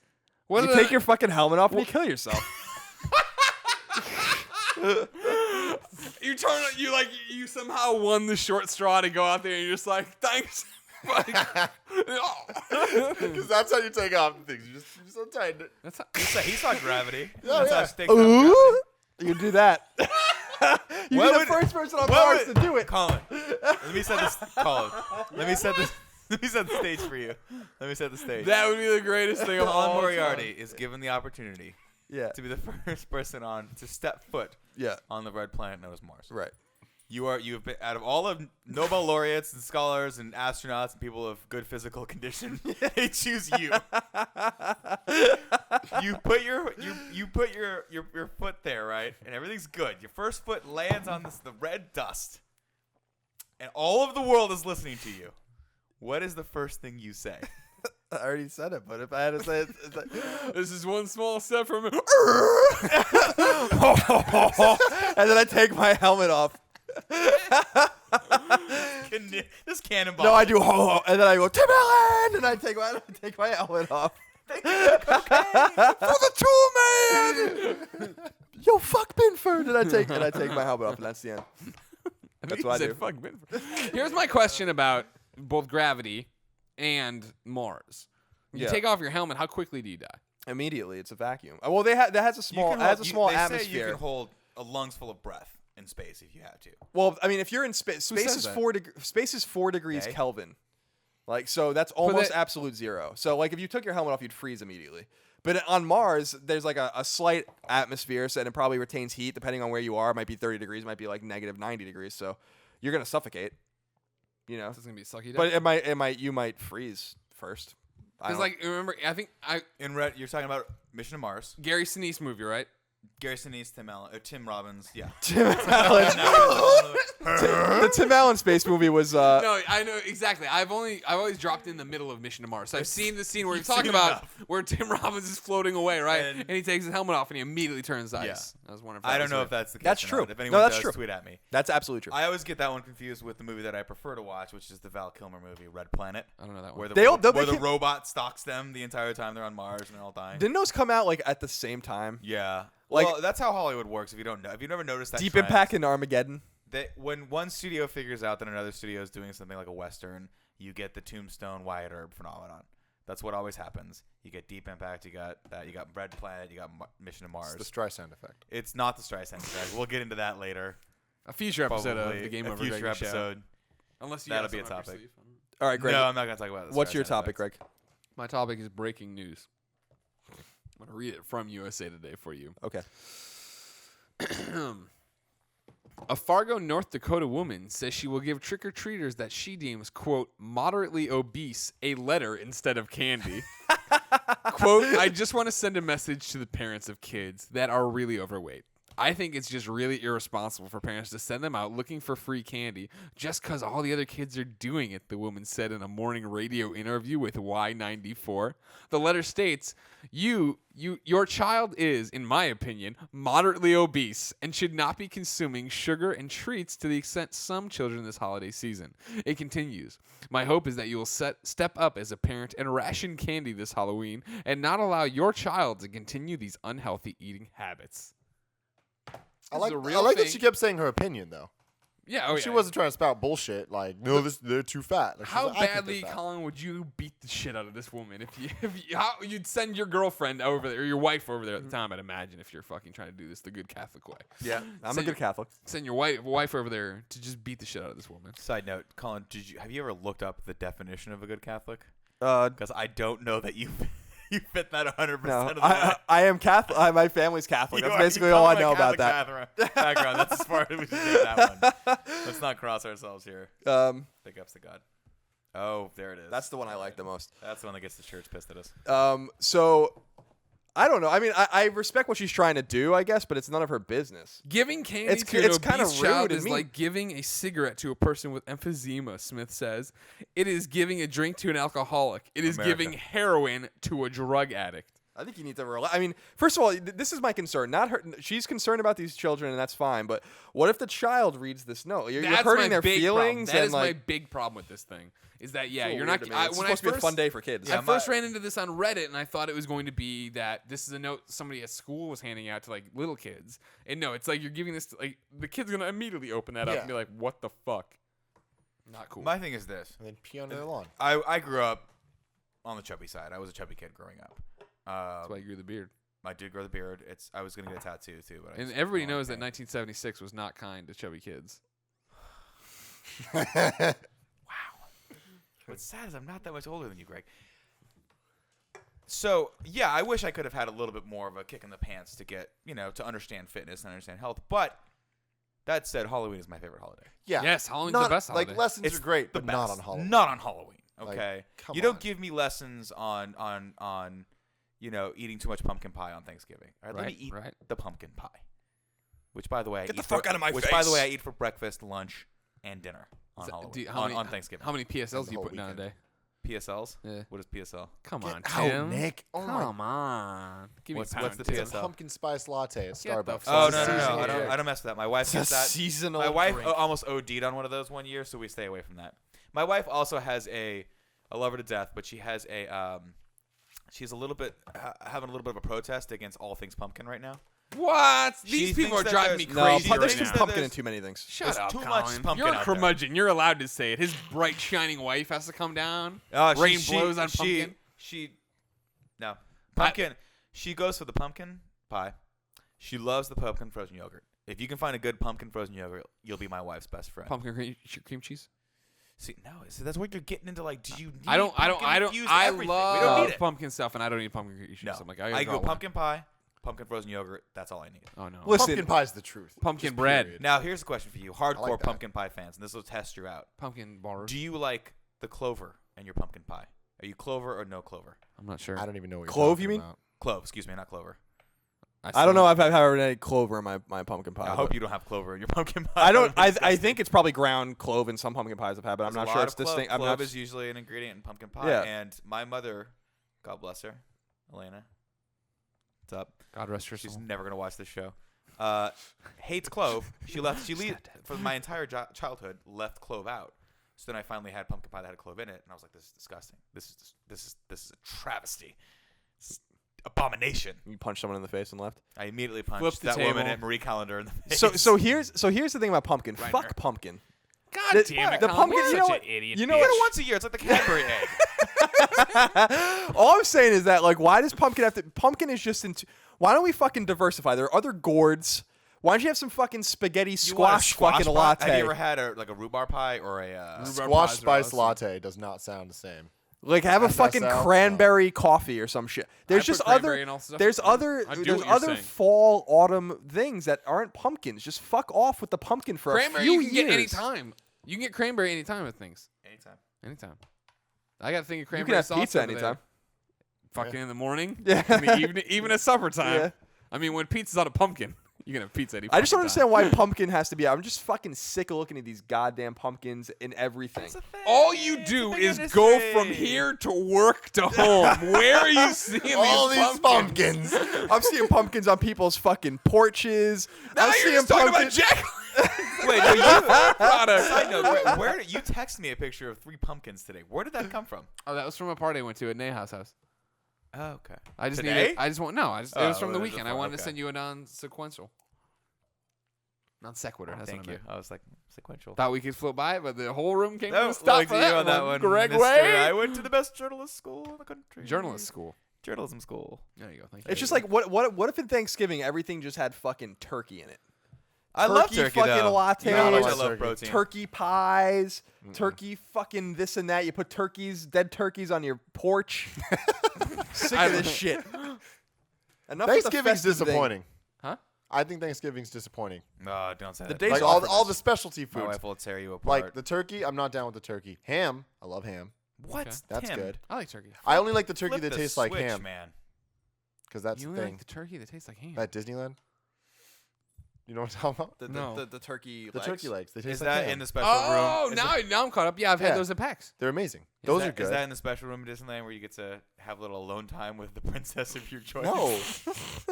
What You are the- take your fucking helmet off and you kill yourself. you turn you somehow won the short straw to go out there and you're just like, thanks. Because that's how you take off things. You just untighten it. That's how, He saw Gravity. Oh, That's how yeah. stakes out Gravity. Ooh, you do that. You'd What be the would- first person on what Mars would- to do it. Colin, let me set this. Colin, let me set this. Let me set the stage for you. Let me set the stage. that would be the greatest thing of all Colin time. Moriarty is given the opportunity Yeah, to be the first person to step foot yeah, on the red planet known as Mars. right. You've been out of all of Nobel laureates and scholars and astronauts and people of good physical condition. They choose you. You put your foot there, right, and everything's good. Your first foot lands on the red dust, and all of the world is listening to you. What is the first thing you say? I already said it, but if I had to say it, it's like, This is one small step from me. and then I take my helmet off. This cannonball. No, I do ho ho, and then I go Tim Allen, and I take my helmet off. For the tool man. Yo, fuck Binford, and I take my helmet off, and that's the end. That's what I do. Fuck Binford. Here's my question about both gravity and Mars. When you Yeah. take off your helmet, how quickly do you die? Immediately, it's a vacuum. Well, that has a small They say atmosphere. you can hold a lungs full of breath in space if you have to. Well, I mean, if you're in space, space says is that? 4 degrees Okay. Kelvin. Like, so that's almost that- absolute zero. So, like, if you took your helmet off, you'd freeze immediately. But on Mars, there's like a slight atmosphere, so and it probably retains heat depending on where you are. It might be 30 degrees, it might be like negative 90 degrees. So, you're gonna suffocate. You know, This is gonna be a sucky. but you might freeze first. I Because don't- like remember, I think In red, you're talking about Mission to Mars. Gary Sinise movie, right? Gary Sinise, Tim Robbins. Yeah. Tim Allen, the Tim Allen space movie was No, I know exactly. I've always dropped in the middle of Mission to Mars. So I've seen the scene where he's talking seen about enough. where Tim Robbins is floating away, right? And- And he takes his helmet off and he immediately turns ice. Yeah. I was wondering. I don't know if that's the case. That's or true. not. If No, anyone that's does, true. tweet at me. that's absolutely true. I always get that one confused with the movie that I prefer to watch, which is the Val Kilmer movie, Red Planet, I don't know that where one. the They'll where the make it- robot stalks them the entire time they're on Mars and they're all dying. Didn't those come out like at the same time? Yeah. Like- Well, that's how Hollywood works. If you don't know, if you've never noticed that Deep trend, Impact and Armageddon. when one studio figures out that another studio is doing something like a Western, you get the Tombstone Wyatt Earp phenomenon. That's what always happens. You get Deep Impact, you got Red Planet, you got Mission to Mars. It's the Streisand effect. It's not the Streisand effect. We'll get into that later. A future episode Probably of the Game a Over future Greggy show. episode. Unless you That'll have be a something up your topic. sleeve. All right, Greg. No, I'm not gonna talk about this. What's your topic, Greg? My topic is breaking news. I'm gonna read it from USA Today for you. Okay. A Fargo, North Dakota woman says she will give trick-or-treaters that she deems, quote, moderately obese a letter instead of candy. Quote, I just want to send a message to the parents of kids that are really overweight. I think it's just really irresponsible for parents to send them out looking for free candy just because all the other kids are doing it, the woman said in a morning radio interview with Y94. The letter states, your child is, in my opinion, moderately obese and should not be consuming sugar and treats to the extent some children this holiday season. It continues, my hope is that you will step up as a parent and ration candy this Halloween and not allow your child to continue these unhealthy eating habits. I This like is a real that thing. she kept saying her opinion though. Yeah, She wasn't trying to spout bullshit like, no, they're too fat. Like, she's How like, "I think they're badly, fat." Colin, would you beat the shit out of this woman how you'd send your girlfriend over there or your wife over there at the time? I'd imagine if you're fucking trying to do this the good Catholic way. Yeah, I'm a Send good Catholic. Send your wife over there to just beat the shit out of this woman. Side note, Colin, have you ever looked up the definition of a good Catholic? No, Because I don't know that you you fit that 100% of the way. I am Catholic. My family's Catholic. That's basically all I know about that. Background. That's as far as we should take that one. Let's not cross ourselves here. Big ups to God. Oh, there it is. That's the one I like the most. That's the one that gets the church pissed at us. So I don't know. I mean, I respect what she's trying to do, I guess, but it's none of her business. Giving candy It's to an kinda obese child rude is and like giving a cigarette to a person with emphysema, Smith says. It is giving a drink to an alcoholic. It is America. giving heroin to a drug addict. I think you need to relax. I mean, first of all, this is my concern. Not her. She's concerned about these children, and that's fine. But what if the child reads this note? You're That's hurting my their big feelings. Problem. That and is my like, big problem with this thing. Is that it's a little you're weird not. to me. It's When supposed I to be a fun day for kids. I first ran into this on Reddit, and I thought it was going to be that this is a note somebody at school was handing out to like little kids, and no, it's like you're giving this to, like the kid's gonna immediately open that up Yeah. and be like, "What the fuck?" Not cool. My thing is this. And then pee on their lawn. I grew up on the chubby side. I was a chubby kid growing up. That's why you grew the beard. I did grow the beard. I was gonna get a tattoo too, but And everybody knows that 1976 was not kind to chubby kids. What's sad is I'm not that much older than you, Greg. So yeah, I wish I could have had a little bit more of a kick in the pants to get to understand fitness and understand health. But that said, Halloween is my favorite holiday. Yeah. Yes, Halloween's Not, the best holiday. Like, lessons It's are great, the but not best. on Halloween. Not on Halloween. Like, Okay, come you don't on. give me lessons on eating too much pumpkin pie on Thanksgiving. All right, let me eat the pumpkin pie. Which, by the way, Get the fuck out of my Which, by the face. way, I eat for breakfast, lunch, and dinner on Halloween. on Thanksgiving. How many PSLs do you whole put down a day? PSLs? Yeah. What is PSL? Come on, Get out, Tim. Nick. Oh my- Come on. Give me What's a pound, the Tim. It's a PSL? pumpkin spice latte at Get the Starbucks. fuck Oh It's no, a no, no! seasonal I don't, drink. I don't mess with that. My wife It's a gets that. seasonal My wife drink. almost OD'd on one of those one year, so we stay away from that. My wife also has I love her to death, but she has she's a little bit having a little bit of a protest against all things pumpkin right now. What? She These people are thinks that driving me there's- No, crazy there's right too now. that pumpkin there's- in too many things. Shut There's up, too Colin. much pumpkin You're a out there. curmudgeon. You're allowed to say it. His bright, shining wife has to come down. She- Rain she- blows on she- pumpkin. No pumpkin. She goes for the pumpkin pie. She loves the pumpkin frozen yogurt. If you can find a good pumpkin frozen yogurt, you'll be my wife's best friend. Pumpkin cream cheese. See, no, see, that's what you're getting into. Like, do you? Need I don't. pumpkin-infused I everything? We don't love need it. pumpkin stuff, and I don't eat pumpkin cream cheese. No, I'm like, I gotta go draw a line. pumpkin pie, pumpkin frozen yogurt. That's all I need. Oh no. Listen, Pumpkin pie's the truth. Pumpkin Just bread. period. Now, here's a question for you, hardcore like that. pumpkin pie fans, and this will test you out. Pumpkin bars. Do you like the clover in your pumpkin pie? Are you clover or no clover? I'm not sure. I don't even know what you're Clove, talking you mean? about. Clove, excuse me, not clover. I don't know if I've ever had any clover in my pumpkin pie. I hope but you don't have clover in your pumpkin pie. I don't. That would be I disgusting. think it's probably ground clove in some pumpkin pies I've had, but I'm There's not a sure lot it's of clove. distinct. I'm Clove not. is usually an ingredient in pumpkin pie. Yeah. And my mother, God bless her, Elena. What's up? God rest her She's soul. never gonna watch this show. Hates clove. She for my entire childhood left clove out. So then I finally had pumpkin pie that had clove in it, and I was like, "This is disgusting. This is a travesty. It's abomination." You punch someone in the face and left. I immediately punched Flipped the that woman table. at Marie Callender in the face. So here's the thing about pumpkin. Reiner. Fuck pumpkin. God The- damn it, the Colin, pumpkin- you're you know such what- an idiot. you know You what- get it once a year. It's like the Cadbury egg. All I'm saying is that, like, why does pumpkin have to? Pumpkin is just into. Why don't we fucking diversify? There are other gourds. Why don't you have some fucking spaghetti You want a squash fucking pie? latte? Have you ever had a rhubarb pie or a? Rhubarb Squash pies are spice awesome. latte does not sound the same. Like, have a SSL? fucking No. cranberry coffee or some shit. There's I just put cranberry other. in all stuff. There's I other. do There's what you're other saying. fall, autumn things that aren't pumpkins. Just fuck off with the pumpkin for Cranberry a few you can years. get anytime. You can get cranberry anytime with things. Anytime. I got to think of You cranberry can have sauce pizza over there. anytime. Fucking in the morning. Yeah. In the evening, even at supper time. Yeah. I mean, when pizza's on a pumpkin, you can have pizza any I just don't fucking time. understand why pumpkin has to be. I'm just fucking sick of looking at these goddamn pumpkins in everything. All you do is go from here to work to home. Where are you seeing All these these pumpkins. I'm seeing pumpkins on people's fucking porches. Now I'm you're seeing just talking about pumpkins. Jack. Wait, no, you. product. Side note, where did you text me a picture of 3 pumpkins today? Where did that come from? Oh, that was from a party I went to at Neha's house. Oh, okay. I just Today? needed. I just want no. I just. It was Oh, from the it was weekend. the I fun- wanted to okay. send you a non-sequential. Non sequitur. That's Thank what I you. meant. I was like sequential. Thought we could float by it, but the whole room came to No, a stop look for at you on that that one, Greg mister. Way. I went to the best journalist school in the country. Journalist school. Journalism school. There you go. Thank you. It's just like what if in Thanksgiving everything just had fucking turkey in it? I love Turkey turkey fucking though. lattes. You know how much I Turkey. love protein. Turkey pies, turkey fucking this and that. You put dead turkeys on your porch. Sick of this shit. Enough with the Thanksgiving's festive thing. disappointing. Huh? I think Thanksgiving's disappointing. No, don't say The that. days Like off all are the specialty My foods. wife will tear you apart. Like the turkey, I'm not down with the turkey. Ham, I love ham. what? Okay. That's Tim, good. I like turkey. I only like the turkey flip that the tastes like switch, ham man. because that's You the only thing. like the turkey that tastes like ham. At Disneyland, you know what I'm talking about? No. The turkey The turkey legs. They taste Is like that ham. in the special Oh, room? now I'm caught up. Yeah, I've had Yeah. those at PAX. They're amazing. Is Those that- are good. Is that in the special room at Disneyland where you get to have a little alone time with the princess of your choice? No,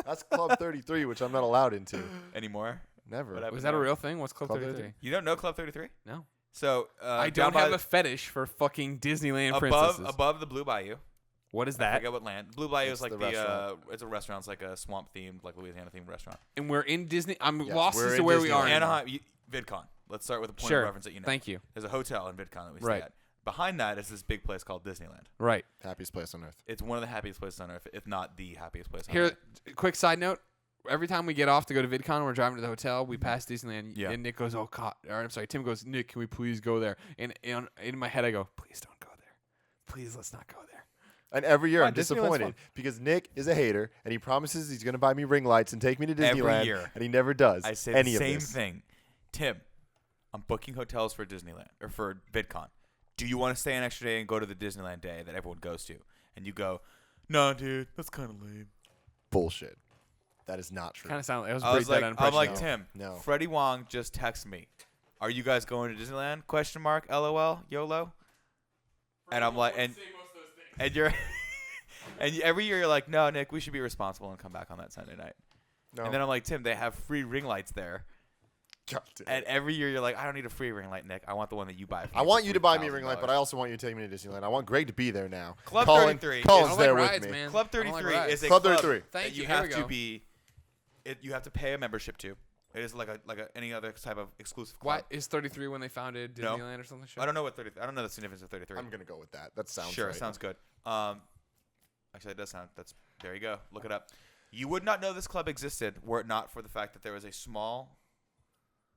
that's Club 33, which I'm not allowed into. Anymore? Never. What happened Was that a there? real thing? What's Club Club 33? You don't know Club 33? No. So I down don't have by- a fetish for fucking Disneyland above princesses. above the Blue Bayou. What is I that? forget what land. Blue Bayou It's is like the the restaurant. it's a restaurant. It's like a swamp themed, like Louisiana themed restaurant. And we're in Disney. I'm Yes, lost we're as to in where we Disneyland. are. anymore. Anaheim, VidCon. Let's start with a point Sure. of reference that you know. Thank you. There's a hotel in VidCon that we Right. stay at. Behind that is this big place called Disneyland. Right. Happiest place on earth. It's one of the happiest places on earth, if not the happiest place on Here, earth. quick side note. Every time we get off to go to VidCon, we're driving to the hotel. We pass Disneyland, Yeah. and Nick goes, "Oh God!" Or I'm sorry, Tim goes, "Nick, can we please go there?" And in my head, I go, "Please don't go there. Please let's not go there." And every year Why? I'm Disneyland's disappointed fun. because Nick is a hater and he promises he's going to buy me ring lights and take me to Every Disneyland year. and he never does. I say any the of same this. thing. Tim, I'm booking hotels for Disneyland or for VidCon. Do you want to stay an extra day and go to the Disneyland day that everyone goes to? And you go, no, dude, that's kind of lame. Bullshit. That is not true. Kind of sound like it was a I pretty was dead like, on I'm impression. like No. Tim. No. Freddie Wong just texted me. Are you guys going to Disneyland? Question mark. LOL. YOLO. And I'm like, and you're, every year you're like, no, Nick, we should be responsible and come back on that Sunday night. No. And then I'm like, Tim, they have free ring lights there. God damn. And every year you're like, I don't need a free ring light, Nick. I want the one that you buy. For I me want for you to buy me a ring light, $3,000. but I also want you to take me to Disneyland. I want Greg to be there now. Club Colin, 33 Colin's I don't there like with rides, me. man. Club I don't like 33 rides. is a Club club 33. that Thank you you. Here have we to go. be. You have to pay a membership to. It is like any other type of exclusive club. What is 33 when they founded No. Disneyland or something? I don't know what 33. I don't know the significance of 33. I'm going to go with that. That sounds sure, right. sounds good. Actually, it does sound. That's there you go. Look it up. You would not know this club existed were it not for the fact that there was a small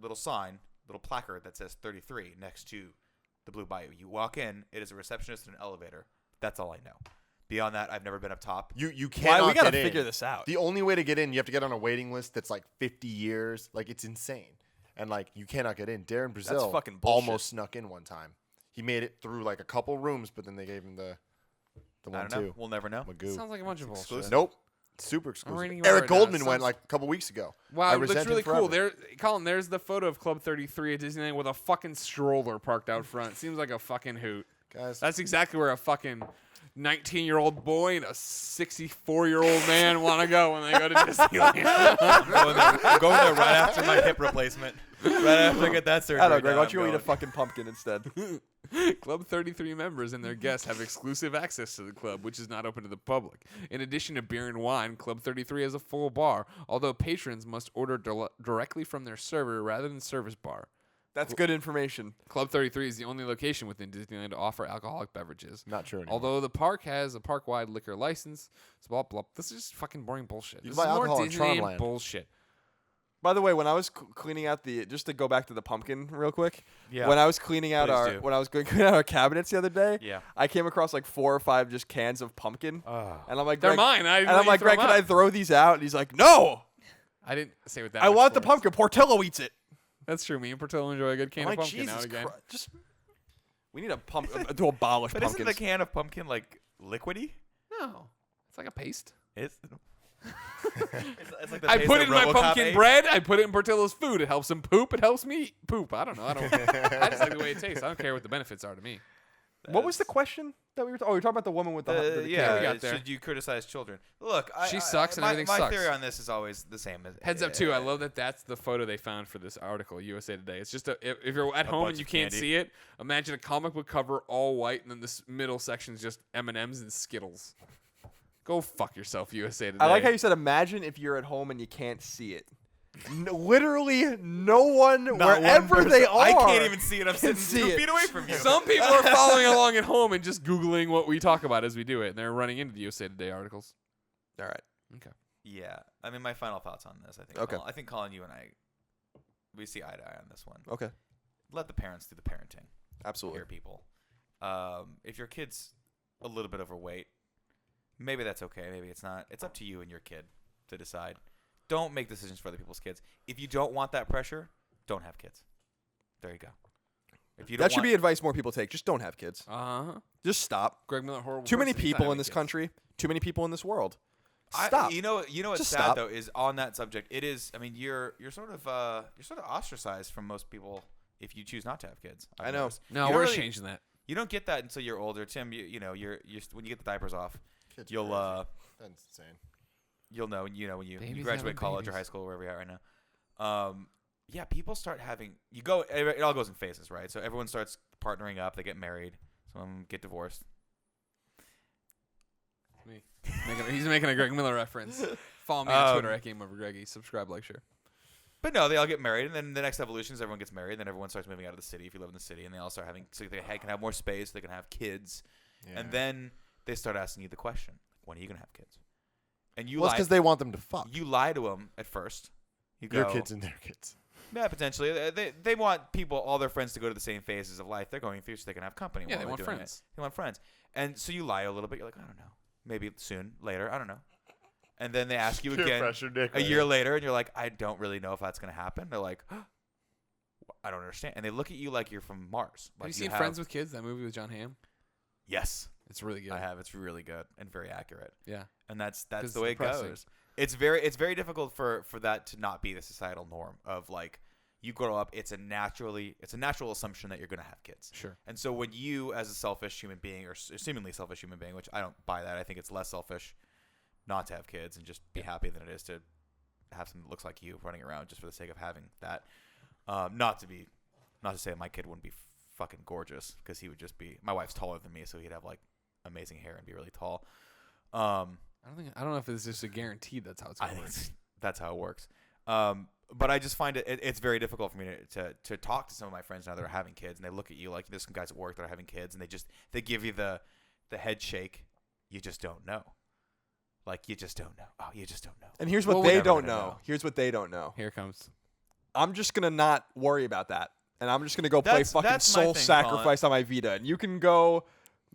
little sign, little placard that says 33 next to the Blue Bayou. You walk in, it is a receptionist and an elevator. That's all I know. Beyond that, I've never been up top. You Why cannot we gotta get in. figure this out? The only way to get in, you have to get on a waiting list that's like 50 years. Like, it's insane. And, like, you cannot get in. Darren Brazil fucking bullshit. almost snuck in one time. He made it through, like, a couple rooms, but then they gave him the I one, don't know. too. We'll never know. Magoo. Sounds like a bunch of bullshit. exclusive. Nope. Super exclusive. reading about Eric it right now. Goldman It went, sounds- like, a couple weeks ago. Wow, I it looks resent him really cool. forever. There, Colin, there's the photo of Club 33 at Disneyland with a fucking stroller parked out front. Seems like a fucking hoot. Guys, That's exactly where a fucking 19-year-old boy and a 64-year-old man want to go when they go to Disneyland. I'm going there right after my hip replacement. Right after I get that surgery. I don't know, Greg. done, Why I'm don't you eat a going. fucking pumpkin instead? Club 33 members and their guests have exclusive access to the club, which is not open to the public. In addition to beer and wine, Club 33 has a full bar, although patrons must order directly from their server rather than service bar. That's good information. Club 33 is the only location within Disneyland to offer alcoholic beverages. not true anymore. Although the park has a park-wide liquor license, so blah blah. This is just fucking boring bullshit. You This buy is more alcohol in Disneyland Tronland. bullshit. By the way, when I was cleaning out just to go back to the pumpkin real quick. Yeah. When I was cleaning out Please do. when I was cleaning out our cabinets the other day. Yeah. I came across like 4 or 5 just cans of pumpkin, and I'm like, They're Greg, mine. I didn't and let I'm you like, throw Greg, them can I out. throw these out? And he's like, no, I didn't say with that. I much want the force. pumpkin. Portillo eats it. That's true. Me and Portillo enjoy a good can I'm of like, pumpkin now Jesus and again. Christ, just we need a to abolish But pumpkins. isn't the can of pumpkin like liquidy? No, it's like a paste. It's like the I taste put of it in my RoboCop pumpkin 8. bread. I put it in Portillo's food. It helps him poop. It helps me poop. I don't know. I just like the way it tastes. I don't care what the benefits are to me. What was the question that we were? We were talking about the woman with the can. Yeah, we got there. should you criticize children? Look, She sucks and my, everything my sucks. theory on this is always the same. Heads up too. I love that that's the photo they found for this article, USA Today. It's just if you're at home bunch and you of can't candy. see it, imagine a comic book cover all white and then this middle section's just M&Ms and Skittles. Go fuck yourself, USA Today. I like how you said, imagine if you're at home and you can't see it. Literally no one, Not wherever one they person. are. I can't even see it. I'm sitting see 2 it. feet away from you. Some people are following along at home and just Googling what we talk about as we do it, and they're running into the USA Today articles. All right. Okay. Yeah. I mean, my final thoughts on this. I think. Okay. I think Colin, you and I, we see eye to eye on this one. Okay. Let the parents do the parenting. Absolutely. Here, people. If your kid's a little bit overweight, maybe that's okay. Maybe it's not. It's up to you and your kid to decide. Don't make decisions for other people's kids. If you don't want that pressure, don't have kids. There you go. If you don't That should be advice more people take. Just don't have kids. Just stop. Greg Miller, horrible. Too many person, he's not people in having this kids. country. Too many people in this world. Stop. You know what's Just sad stop. though is on that subject. It is. I mean, you're sort of ostracized from most people if you choose not to have kids. I've I know. noticed. No, You we're don't really- changing that. You don't get that until you're older, Tim. You're when you get the diapers off, Kids are you'll crazy. That's insane. you'll know when you Babies graduate having college or babies. high school, wherever you're at right now. Yeah, people start having it all goes in phases, right? So everyone starts partnering up, they get married, some of them get divorced. He's making a Greg Miller reference. Follow me on Twitter at GameOverGreggy. Subscribe, like, share. But no, they all get married, and then the next evolution is everyone gets married, and then everyone starts moving out of the city if you live in the city, and they all start having so they can have more space, they can have kids, and then they start asking you the question, when are you gonna have kids? And you Well, it's lie. because they want them to fuck. You lie to them at first. You go, Your kids and their kids. Yeah, potentially. They want all their friends to go to the same phases of life they're going through so they can have company. Yeah, while they they're want doing friends. They want friends. And so you lie a little bit. You're like, I don't know. Maybe soon, later. I don't know. And then they ask you Peer again pressure, Nick, a right year now. later, and you're like, I don't really know if that's going to happen. They're like, I don't understand. And they look at you like you're from Mars. Like Have you seen Friends with Kids? That movie with John Hamm. Yes, It's really good. I have. It's really good and very accurate. Yeah. And that's 'Cause the way it's it depressing. goes. It's very difficult for that to not be the societal norm of like you grow up. It's a natural assumption that you're going to have kids. Sure. And so when you, as a selfish human being or seemingly selfish human being, which I don't buy that, I think it's less selfish not to have kids and just be happy than it is to have something that looks like you running around just for the sake of having that. Not to say that my kid wouldn't be fucking gorgeous because he would just be. My wife's taller than me, so he'd have like amazing hair and be really tall. I don't know if it's just a guarantee that's how it's I going to think work. that's how it works. But I just find it's very difficult for me to talk to some of my friends now that are having kids, and they look at you like there's some guys at work that are having kids, and they give you the head shake. You just don't know. Like you just don't know. Oh, you just don't know. And here's what Well, they we're don't never gonna know. know. Here's what they don't know. Here it comes. I'm just gonna not worry about that, and I'm just gonna go play That's- fucking that's my Soul thing, Sacrifice on my Vita, and you can go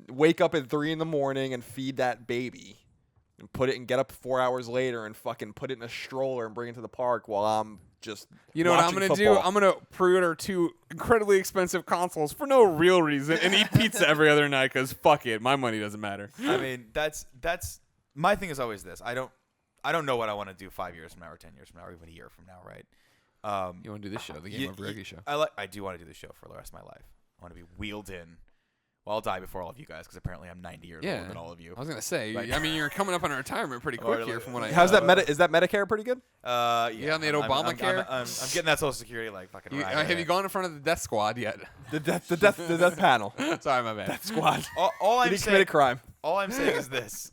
wake up at 3 a.m. and feed that baby, and put it and get up 4 hours later and fucking put it in a stroller and bring it to the park while I'm just You know what I'm watching going to do? football. I'm going to pre-order 2 incredibly expensive consoles for no real reason and eat pizza every other night because fuck it. My money doesn't matter. I mean, that's my thing is always this. I don't know what I want to do 5 years from now or 10 years from now or even a year from now, right? You want to do this show, the Game Over Reggae show. I do want to do this show for the rest of my life. I want to be wheeled in. Well, I'll die before all of you guys because apparently I'm 90 years older than all of you. I was going to say, Like- I mean, you're coming up on retirement pretty quick here from what I How's that is that Medicare pretty good? Yeah, on the I'm Obamacare? I'm getting that Social Security like fucking. right have away. you gone in front of the death squad yet? The death panel. Sorry, my bad. Squad. All Did I'm he saying, commit a crime? all I'm saying is this.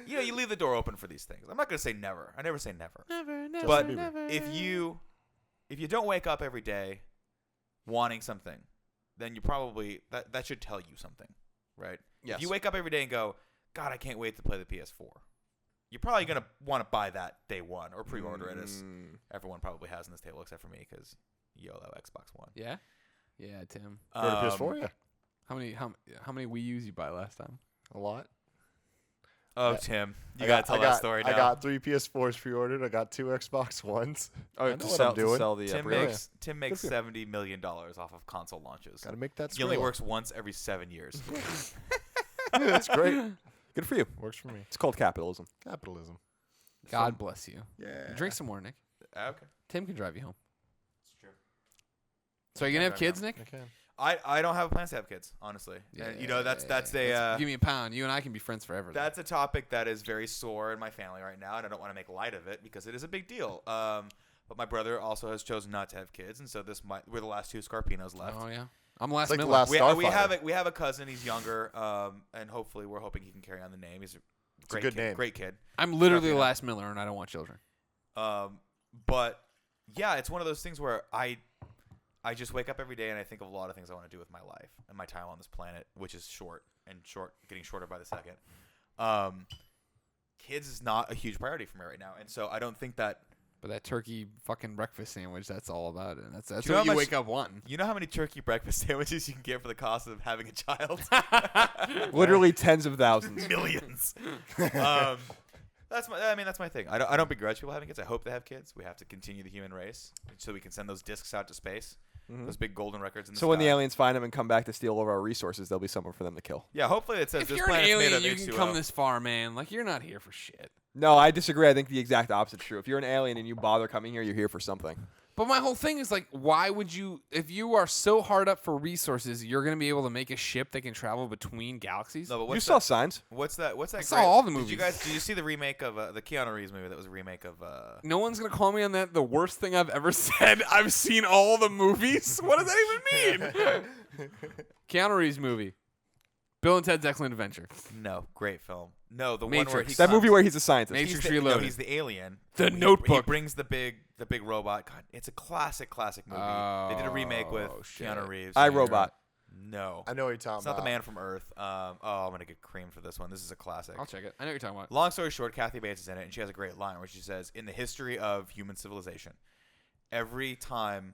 You leave the door open for these things. I'm not gonna say never. I never say never. Never, But if you don't wake up every day wanting something, then you probably that should tell you something, right? Yes. If you wake up every day and go, God, I can't wait to play the PS4, you're probably gonna want to buy that day one or pre-order it, as everyone probably has on this table except for me because YOLO Xbox One. Yeah? Yeah, Tim. For the PS4, yeah. How many Wii U's you buy last time? A lot. Oh, Tim, you gotta tell that story now. I got 3 PS4s pre-ordered. I got 2 Xbox Ones. Oh, I know to what sell, I'm doing. To sell the Tim pre-order. makes Good for you. $70 million off of console launches. Got to make that He only Skrilla. works once every 7 years. That's great. Good for you. Works for me. It's called capitalism. Capitalism. God bless you. Yeah. Drink some more, Nick. Okay, Tim can drive you home. it's true. So are you going to have Drive kids, around. Nick? I can. I don't have plans to have kids, honestly. And, that's a Give me a pound. You and I can be friends forever. then. that's a topic that is very sore in my family right now, and I don't want to make light of it because it is a big deal. But my brother also has chosen not to have kids, and so we're the last 2 Scarpinos left. Oh, yeah. I'm last like the Miller. last- We Starfighter. have a cousin. He's younger, and hopefully we're hoping he can carry on the name. He's a great good kid, name. Great kid. I'm literally the Starfighter. last Miller, and I don't want children. But yeah, it's one of those things where I just wake up every day and I think of a lot of things I want to do with my life and my time on this planet, which is getting shorter by the second. Kids is not a huge priority for me right now, and so I don't think that. But that turkey fucking breakfast sandwich, that's all about it. That's You know what how you much- wake up wanting. You know how many turkey breakfast sandwiches you can get for the cost of having a child? Literally tens of thousands. Millions. That's my thing. I don't begrudge people having kids. I hope they have kids. We have to continue the human race so we can send those discs out to space. Those big golden records in the So sky. when the aliens find them and come back to steal all of our resources, there'll be somewhere for them to kill. Yeah, hopefully it says If this you're an planet's made alien, of you H2O. can come this far, man. Like, you're not here for shit. No, I disagree. I think the exact opposite's true. If you're an alien and you bother coming here, you're here for something. But my whole thing is, like, why would you, if you are so hard up for resources, you're going to be able to make a ship that can travel between galaxies? No, but You what's saw that? signs. What's that? I saw all the Did you movies. Did you see the remake of the Keanu Reeves movie? That was a remake of. No one's going to call me on that the worst thing I've ever said. I've seen all the movies. What does that even mean? Keanu Reeves movie. Bill and Ted's Excellent Adventure. No, great film. No, the one Matrix. where he That comes- movie where he's a scientist. Matrix he's the, Reloaded. No, he's the alien. The He Notebook. brings the big robot. God, it's a classic movie. They did a remake with Oh, shit. Keanu Reeves. iRobot. No, I know what you're talking it's not about. the Man from Earth. I'm gonna get creamed for this one. This is a classic. I'll check it. I know what you're talking about. Long story short, Kathy Bates is in it, and she has a great line where she says, "In the history of human civilization, every time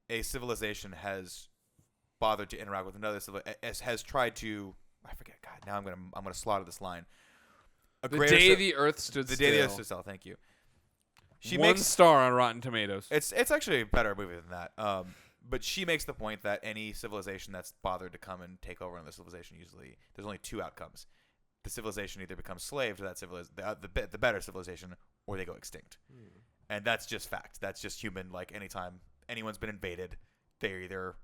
a civilization has bothered to interact with another civilization, has tried to, I forget. God, now I'm gonna slaughter this line. The day the Earth stood the still. day the Earth stood still. Thank you. She One makes star on Rotten Tomatoes. it's actually a better movie than that. But she makes the point that any civilization that's bothered to come and take over another civilization, usually there's only two outcomes: the civilization either becomes slave to that the better civilization, or they go extinct. And that's just fact. That's just human. Like anytime anyone's been invaded, they either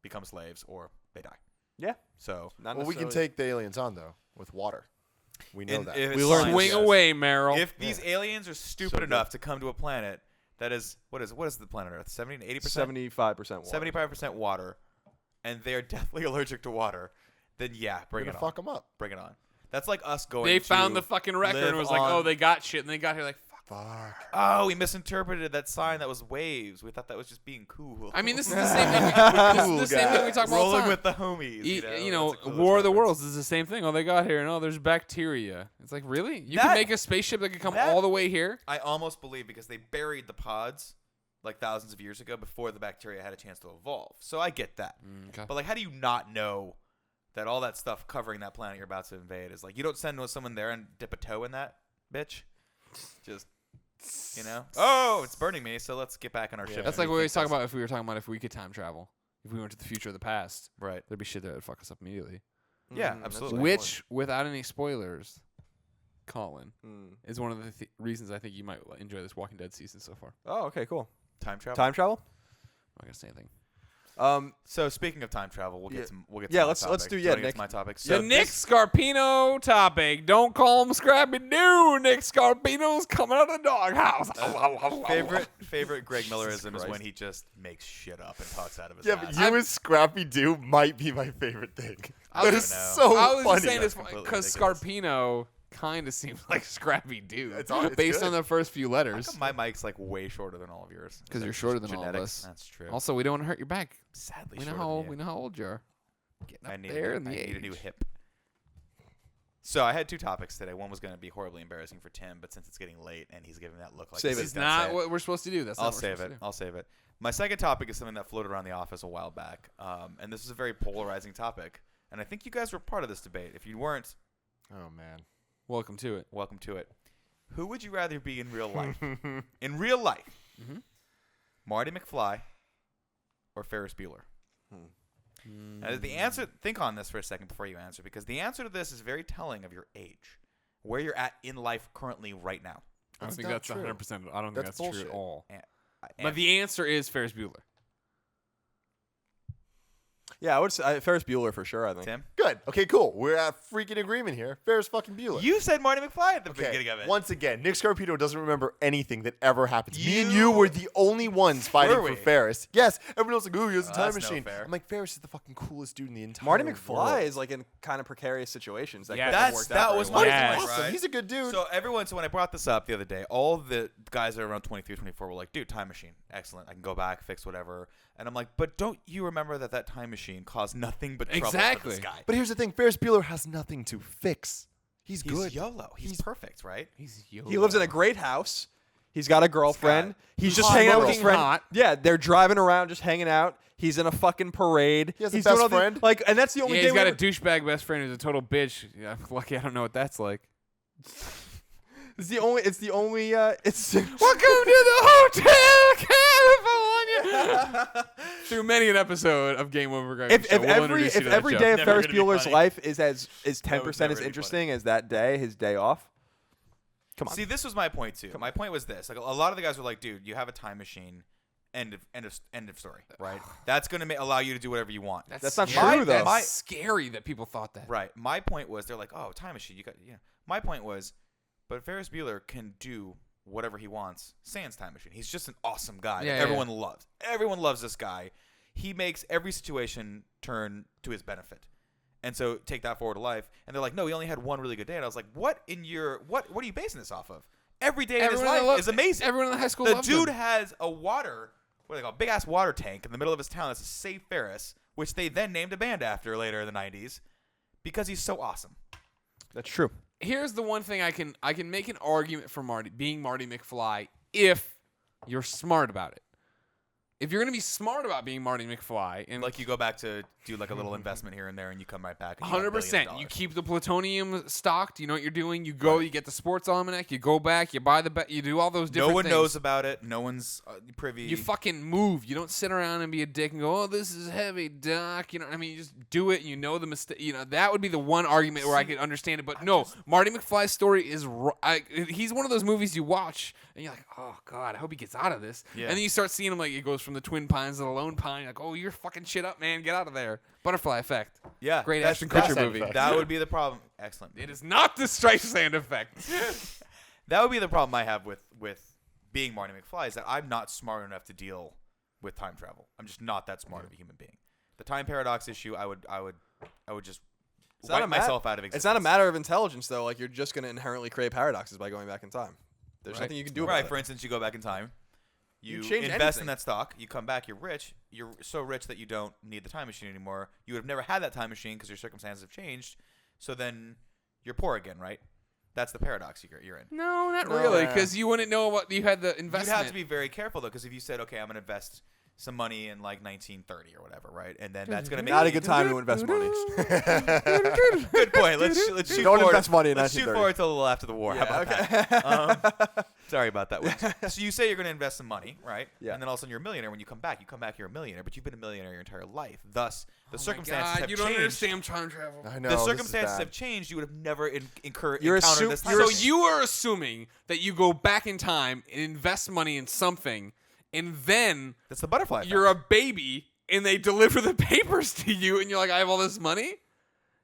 become slaves or they die. Yeah. So Not Well, we can necessarily- take the aliens on though with water. We know that. if We it's learned science, Swing yes. away, Meryl. If these aliens are stupid So good. enough to come to a planet that is what is the planet Earth? 70 to 80%? 75% water. 75% water, and they're deathly allergic to water, then yeah, We're bring it gonna on. fuck them up. Bring it on. That's like us going. They to found the fucking record live and was like, on- oh, they got shit. And they got here like, fuck. Fuck. Oh, we misinterpreted that sign. That was waves. We thought that was just being cool. I mean, this is the same thing. This is the same thing we talk about all the rolling time. with the homies. You know, That's a cool War of the reference. Worlds is the same thing. Oh, they got here, and oh, there's bacteria. It's like, really? You That- can make a spaceship that could come that- all the way here? I almost believe because they buried the pods like thousands of years ago before the bacteria had a chance to evolve. So I get that. Okay. But like, how do you not know that all that stuff covering that planet you're about to invade is like you don't send someone there and dip a toe in that bitch? Just oh, it's burning me. So let's get back on our ship. That's like what we always talk about if we were talking about if we could time travel. If we went to the future or the past, Right. there'd be shit that would fuck us up immediately. Yeah, that's absolutely. a good Which, without any spoilers, Colin, Mm. is one of the reasons I think you might enjoy this Walking Dead season so far. Oh, okay, cool. Time travel. Time travel? I'm not going to say anything. So speaking of time travel, we'll Yeah. get some. We'll get. Yeah, to my let's topic. do- you yeah, wanna get Nick. to my topic. The So Nick Scarpino topic. Don't call him Scrappy Doo. Nick Scarpino's coming out of the doghouse. favorite Greg Millerism is Christ. when he just makes shit up and talks out of his Yeah, ass. but you as Scrappy Doo might be my favorite thing. I That was is just- so I was funny. just saying this That's completely because ridiculous. Scarpino kind of seems like Scrappy Doo It's based good. on the first few How letters. come my mic's like way shorter than all of yours? Is Because that you're just shorter than all of genetics? us. That's true. Also, we don't want to hurt your back. Sadly, We know shorter how than old, you. we know how old you are. Getting up I need, there a, in the I age. need a new hip. So I had two topics today. One was going to be horribly embarrassing for Tim, but since it's getting late and he's giving that look like Save this it. This is is not it. what we're supposed to do. That's I'll not what we're save supposed it. to do. I'll save it. My second topic is something that floated around the office a while back, and this is a very polarizing topic. And I think you guys were part of this debate. If you weren't, Oh man. Welcome to it. welcome to it. Who would you rather be in real life? In real life, Mhm. Marty McFly or Ferris Bueller? Now, the answer. Think on this for a second before you answer, because the answer to this is very telling of your age, where you're at in life currently right now. I don't That's think not that's true. 100%. I don't think That's that's true bullshit. at all. And But the answer is Ferris Bueller. Yeah, I would say Ferris Bueller for sure. I think. Tim? Good. Okay, cool. We're at freaking agreement here. Ferris fucking Bueller. You said Marty McFly at the Okay, beginning of it. once again, Nick Scarpino doesn't remember anything that ever happened. Me and you were the only ones fighting Were for we? Ferris. Yes, everyone else like, ooh, he has a time that's no machine. fair. I'm like, Ferris is the fucking coolest dude in the entire Marty world. McFly is like in kind of precarious situations. That Yeah, couldn't have That's worked that out was very my well. Yes. point, Awesome. right? He's a good dude. So when I brought this up the other day, all the guys that are around 23, 24 were like, dude, time machine, excellent. I can go back, fix whatever. And I'm like, but don't you remember that time machine caused nothing but trouble for Exactly. this guy? But here's the thing: Ferris Bueller has nothing to fix. He's He's good. YOLO. He's perfect, right? He's He lives in a great house. He's got a girlfriend. Scott. He's just Hot, hanging out with his smoking friend. hot. Yeah, they're driving around, just hanging out. He's in a fucking parade. He has a He's best doing all these- friend? Like, and that's the only Yeah, day he's got we a douchebag best friend who's a total bitch. Yeah, I'm lucky I don't know what that's like. It's the only. It's Welcome to the Hotel California. Through many an episode of Game Over Greg. if every day of Never Ferris gonna be Bueller's funny. life is 10% never as gonna be interesting as that day, his day off. Come on. See, this was my point too. My point was this: like a lot of the guys were like, "Dude, you have a time machine. End of story. Right? That's gonna allow you to do whatever you want." That's not scary. true, though. That's scary that people thought that. Right. My point was, they're like, "Oh, time machine. You got yeah." My point was, but Ferris Bueller can do whatever he wants. Sans time machine. He's just an awesome guy Yeah, that yeah. everyone loves. Everyone loves this guy. He makes every situation turn to his benefit. And so take that forward to life. And they're like, no, he only had one really good day. And I was like, what are you basing this off of? Every day in his life is amazing. Everyone in the high school The loved dude him. has a what do they call it? Big ass water tank in the middle of his town that's a Save Ferris, which they then named a band after later in the 90s because he's so awesome. That's true. Here's the one thing I can make an argument for being Marty McFly if you're smart about it. If you're gonna be smart about being Marty McFly and Like you go back to do like a little investment here and there, and you come right back. And you got $1 billion. 100%. You keep the plutonium stocked. You know what you're doing. You go. You get the sports almanac. You go back. You buy the. You do all those different. No one things. knows about it. No one's privy. You fucking move. You don't sit around and be a dick and go, "Oh, this is heavy, Doc." You know what I mean? You just do it. And you know the mistake. You know that would be the one argument where I could understand it. But no, Marty McFly's story is. He's one of those movies you watch and you're like, "Oh God, I hope he gets out of this." Yeah. And then you start seeing him like it goes from the Twin Pines to the Lone Pine. You're like, "Oh, you're fucking shit up, man. Get out of there." Butterfly Effect. Yeah, Great that's- Ashton that's- Kutcher movie. That would be the problem. Excellent. It is not the Streisand effect. That would be the problem I have with being Marty McFly is that I'm not smart enough to deal with time travel. I'm just not that smart of a human being. The time paradox issue, I would just It's not wipe a mat- myself out of existence. It's not a matter of intelligence though. Like you're just gonna inherently create paradoxes by going back in time. There's Right. nothing you can do about Right. it. For instance, you go back in time. You change invest anything. in that stock. You come back. You're rich. You're so rich that you don't need the time machine anymore. You would have never had that time machine because your circumstances have changed. So then you're poor again, right? That's the paradox you're in. No, not No. really, Yeah. because you wouldn't know what you had the You'd investment. have to be very careful though, because if you said, "Okay, I'm going to invest some money in like 1930 or whatever," right, and then that's going to make Not me- a good time to invest money. Good point. Let's shoot Don't forward. invest money in Let's shoot 1930. forward till a little after the war. How about that? Sorry about that. So you say you're going to invest some money, right? Yeah. And then all of a sudden you're a millionaire. When you come back, you're a millionaire, but you've been a millionaire your entire life. Thus, the circumstances God, have you don't changed. understand time travel. I know. The this is circumstances bad. have changed. You would have never encountered You're this time. So machine. you are assuming that you go back in time and invest money in something, and then That's the butterfly effect. you're a baby and they deliver the papers to you, and you're like, "I have all this money."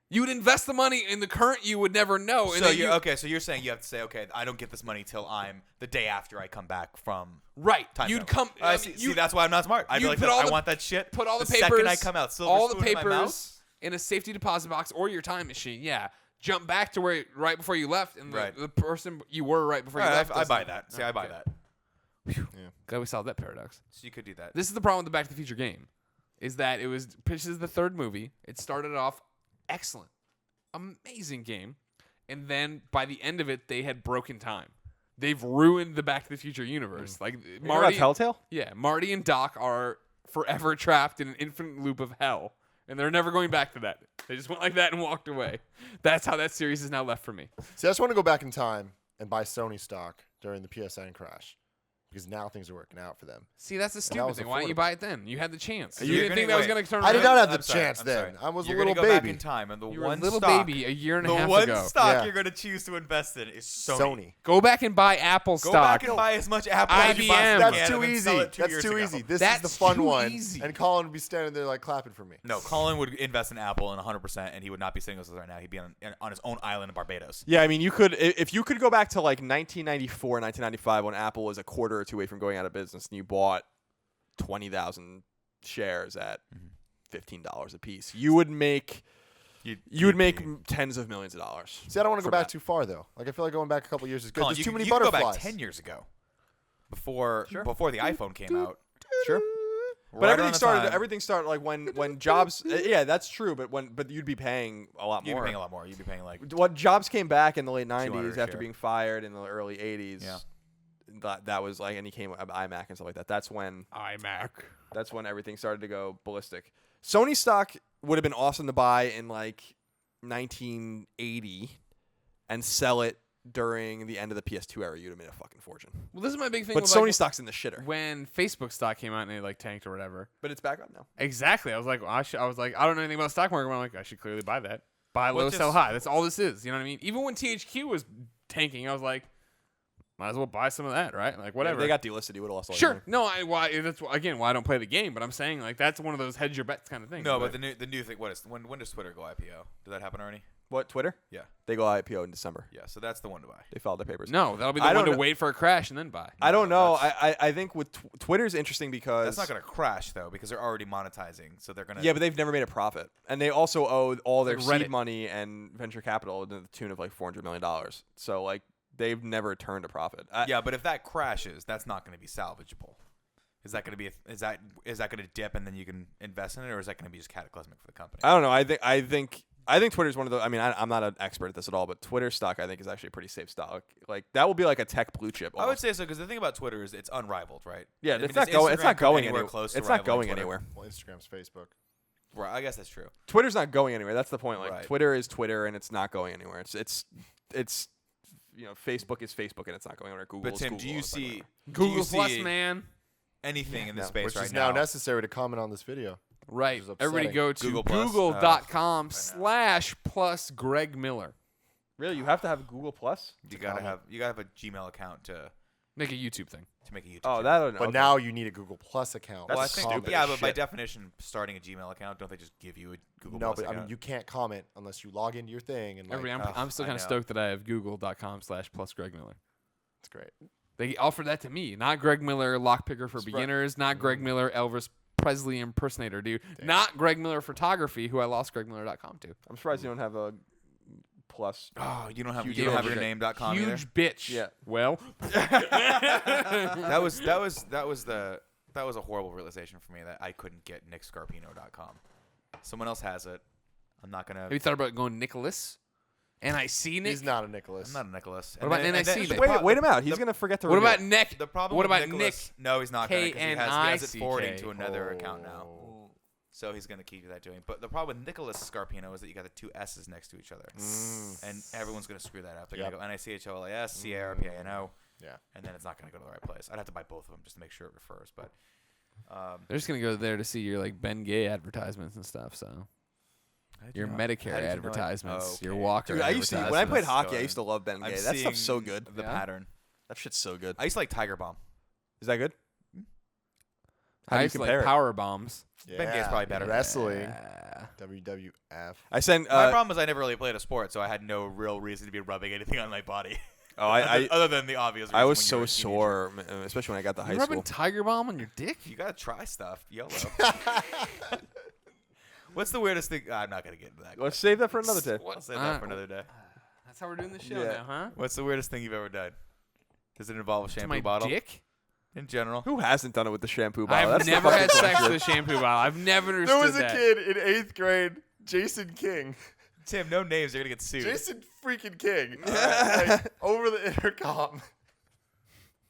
You would invest the money in the current you would never know. And So then you're okay. So you're saying you have to say, "Okay, I don't get this money till I'm the day after I come back from right. time You'd travel." come. I I see, mean, see, that's why I'm not smart. I'd be you'd like, put all I the- want that shit. put all the papers, second I come out, silver all the spoon in my mouth. papers in a safety deposit box or your time machine. Yeah, jump back to where right before you left, and Right. the person you were right before you All right, left. I doesn't- buy that. See, I buy Okay. that. Glad we solved that paradox. So you could do that. This is the problem with the Back to the Future game, is that it was pitched as the third movie. It started off excellent, amazing game, and then by the end of it, they had broken time. They've ruined the Back to the Future universe. Like Marty, Telltale? yeah, Marty and Doc are forever trapped in an infinite loop of hell, and they're never going back to that. They just went like that and walked away. That's how that series is now left for me. See, I just want to go back in time and buy Sony stock during the PSN crash. because now things are working out for them. See, that's the that stupid was thing. Why didn't you affordable. buy it then? You had the chance. So You you're didn't think gonna- that was wait. going to turn I around? did not have the I'm sorry, chance I'm then. sorry. I was You're a little gonna go back baby. in time, and the You were a one little stock, baby a year and a the half one ago. stock Yeah. you're going to choose to invest in is Sony. Sony. Go back and buy Apple Go stock. back and buy as much Apple as you IBM. possibly That's can, too and then sell easy. it 2 That's years too ago. easy. This is That's the fun too one. easy. And Colin would be standing there like clapping for me. No, Colin would invest in Apple in 100%, and he would not be sitting with us right now. He'd be on his own island in Barbados. Yeah, I mean, you could if you could go back to like 1994, 1995 when Apple was a quarter or two away from going out of business, and you bought 20,000 shares at $15 a piece, you would make you would make tens of millions of dollars. See, I don't want to go from back that. too far though. Like I feel like going back a couple years is good. Colin, There's too many you can butterflies. go back 10 years ago, before the iPhone came out. Sure. But Right everything around the started. time. Everything started like when Jobs. Yeah, that's true. But you'd be paying a lot You'd more. be paying a lot more. You'd be paying like When Jobs came back in the late 200 '90s a after share. being fired in the early '80s. Yeah. That was like, and he came with iMac and stuff like that. That's when everything started to go ballistic. Sony stock would have been awesome to buy in like 1980 and sell it during the end of the PS2 era. You'd have made a fucking fortune. Well, this is my big thing. But with, Sony like, stock's in the shitter. when Facebook stock came out and it like tanked or whatever. But it's back up now. Exactly. I was like, well, I was like, I don't know anything about the stock market. But I'm like, I should clearly buy that. Buy low, Well, sell just- high. That's all this is. You know what I mean? Even when THQ was tanking, I was like, might as well buy some of that, right? Like whatever. If they got delisted, you would have lost all your sure. money. No, that's again why I don't play the game. But I'm saying like that's one of those hedge your bets kind of things. no, but the new thing. When does Twitter go IPO? Did that happen already? What, Twitter? Yeah, They go IPO in December. yeah. So that's the one to buy. They filed their papers. no, that'll be the I one don't to know. wait for a crash and then buy. I don't know. that's- I think with Twitter's interesting because That's not going to crash though, because they're already monetizing. So they're going to. yeah, but they've never made a profit, and they also owe all their Like seed Reddit. money and venture capital to the tune of like $400 million. So like they've never turned a profit. Yeah, but if that crashes, that's not going to be salvageable. Is that going to be? Is that going to dip and then you can invest in it, or is that going to be just cataclysmic for the company? I don't know. I think Twitter's one of the. I mean, I'm not an expert at this at all, but Twitter stock I think is actually a pretty safe stock. Like that will be like a tech blue chip. I would almost. say so because the thing about Twitter is it's unrivaled, right? Yeah, I mean, it's not does going. It's Instagram not come going anywhere anywhere. close to It's not rivaling going Twitter? anywhere. Well, Instagram's Facebook. Right. I guess that's true. Twitter's not going anywhere. That's the point. Like Right. Twitter is Twitter, and it's not going anywhere. It's Facebook is Facebook, and it's not going anywhere. Google But is Tim, Google, do you and it's not going see anywhere. Google do you Plus, see man. anything in this No, space Which right is now now? necessary to comment on this video. Right. is Everybody upsetting. go to Google Plus. google.com/plus Greg Miller. Really, you have to have Google Plus. You gotta have a Gmail account to Make a YouTube thing. make a YouTube. Oh, channel. that. But now you need a Google Plus account. That's Well, I to think comment. yeah, as but by shit. definition, starting a Gmail account, don't they just give you a Google No, Plus but I account? mean, you can't comment unless you log into your thing and like, I'm still I kind of know. stoked that I have google.com/plus Greg Miller. it's great. They offered that to me, not Greg Miller lockpicker for Spread- beginners, not Greg Miller Elvis Presley impersonator, dude, not Greg Miller photography, who I lost GregMiller.com to. I'm surprised you don't have a Plus. Oh, you don't have Huge you don't have over your it. name.com either. Huge bitch. Yeah. Well, That was a horrible realization for me that I couldn't get nickscarpino.com. Someone else has it. I'm not gonna. have you thought about going Nicholas? NIC Nick? He's not a Nicholas. I'm not a Nicholas. What about NIC Nick? Wait him out. He's gonna forget to. What reveal about it. Nick? The problem What with about Nicholas, No, he's not gonna. 'Cause he has it forwarding K-N-I-C-K. to another account now. Oh. So he's gonna keep that doing. But the problem with Nicholas Scarpino is that you got the two S's next to each other, and everyone's gonna screw that up. They're Yep. gonna go NICHOLAS, CARPINO, Yeah. and then it's not gonna go to the right place. I'd have to buy both of them just to make sure it refers. But They're just gonna go there to see your like Ben Gay advertisements and stuff. So your Medicare how did you know I- advertisements, Oh, your okay. Walker. Dude, I used to when I played advertisements. hockey. I Going. used to love Ben I'm Gay. That stuff's so seeing good. The Yeah? pattern. That shit's so good. I used to like Tiger Bomb. Is that good? How do I you used to like compare it? power bombs. Yeah. Ben Gay's probably better. Wrestling. Yeah. WWF. I sent. My problem is I never really played a sport, so I had no real reason to be rubbing anything on my body. Oh, I other than the obvious. I reason was when you so were a teenager. sore, especially when I got to high You rubbing school. Tiger Bomb on your dick? You gotta try stuff. YOLO. What's the weirdest thing? I'm not gonna get into that. Let's save that for another day. I'll save that for another day. That's how we're doing the show Yeah. now, huh? What's the weirdest thing you've ever done? Does it involve a To shampoo my bottle? dick? In general. Who hasn't done it with the shampoo bottle? I've That's the never fucking had sex question. with a shampoo bottle. I've never understood There was a that. kid in 8th grade, Jason King. Tim, no names. You're gonna get sued. Jason freaking King. Like, over the intercom.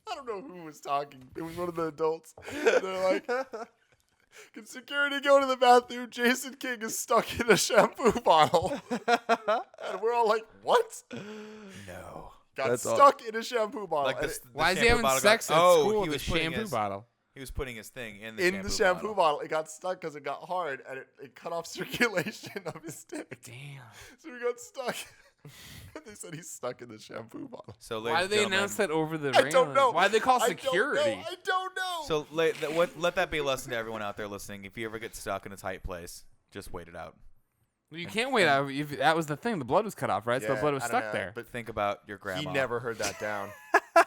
I don't know who was talking. It was one of the adults. They're like, can security go to the bathroom? Jason King is stuck in a shampoo bottle. And we're all like, what? No. got That's all. stuck in a shampoo bottle. Like and this, it- Why is he shampoo having bottle sex got, at oh, school he with a was putting shampoo his, bottle? He was putting his thing in the shampoo bottle. It got stuck because it got hard and it cut off circulation of his dick. Damn. So he got stuck. They said he's stuck in the shampoo bottle. So Why did they announce that over the railing? I don't know. Why did they call I security? I don't know. So let that be a lesson to everyone out there listening. If you ever get stuck in a tight place, just wait it out. You can't wait out. If that was the thing. The blood was cut off, right? So the Yeah, blood was I don't stuck know, there. But think about your grandma. he never heard that down.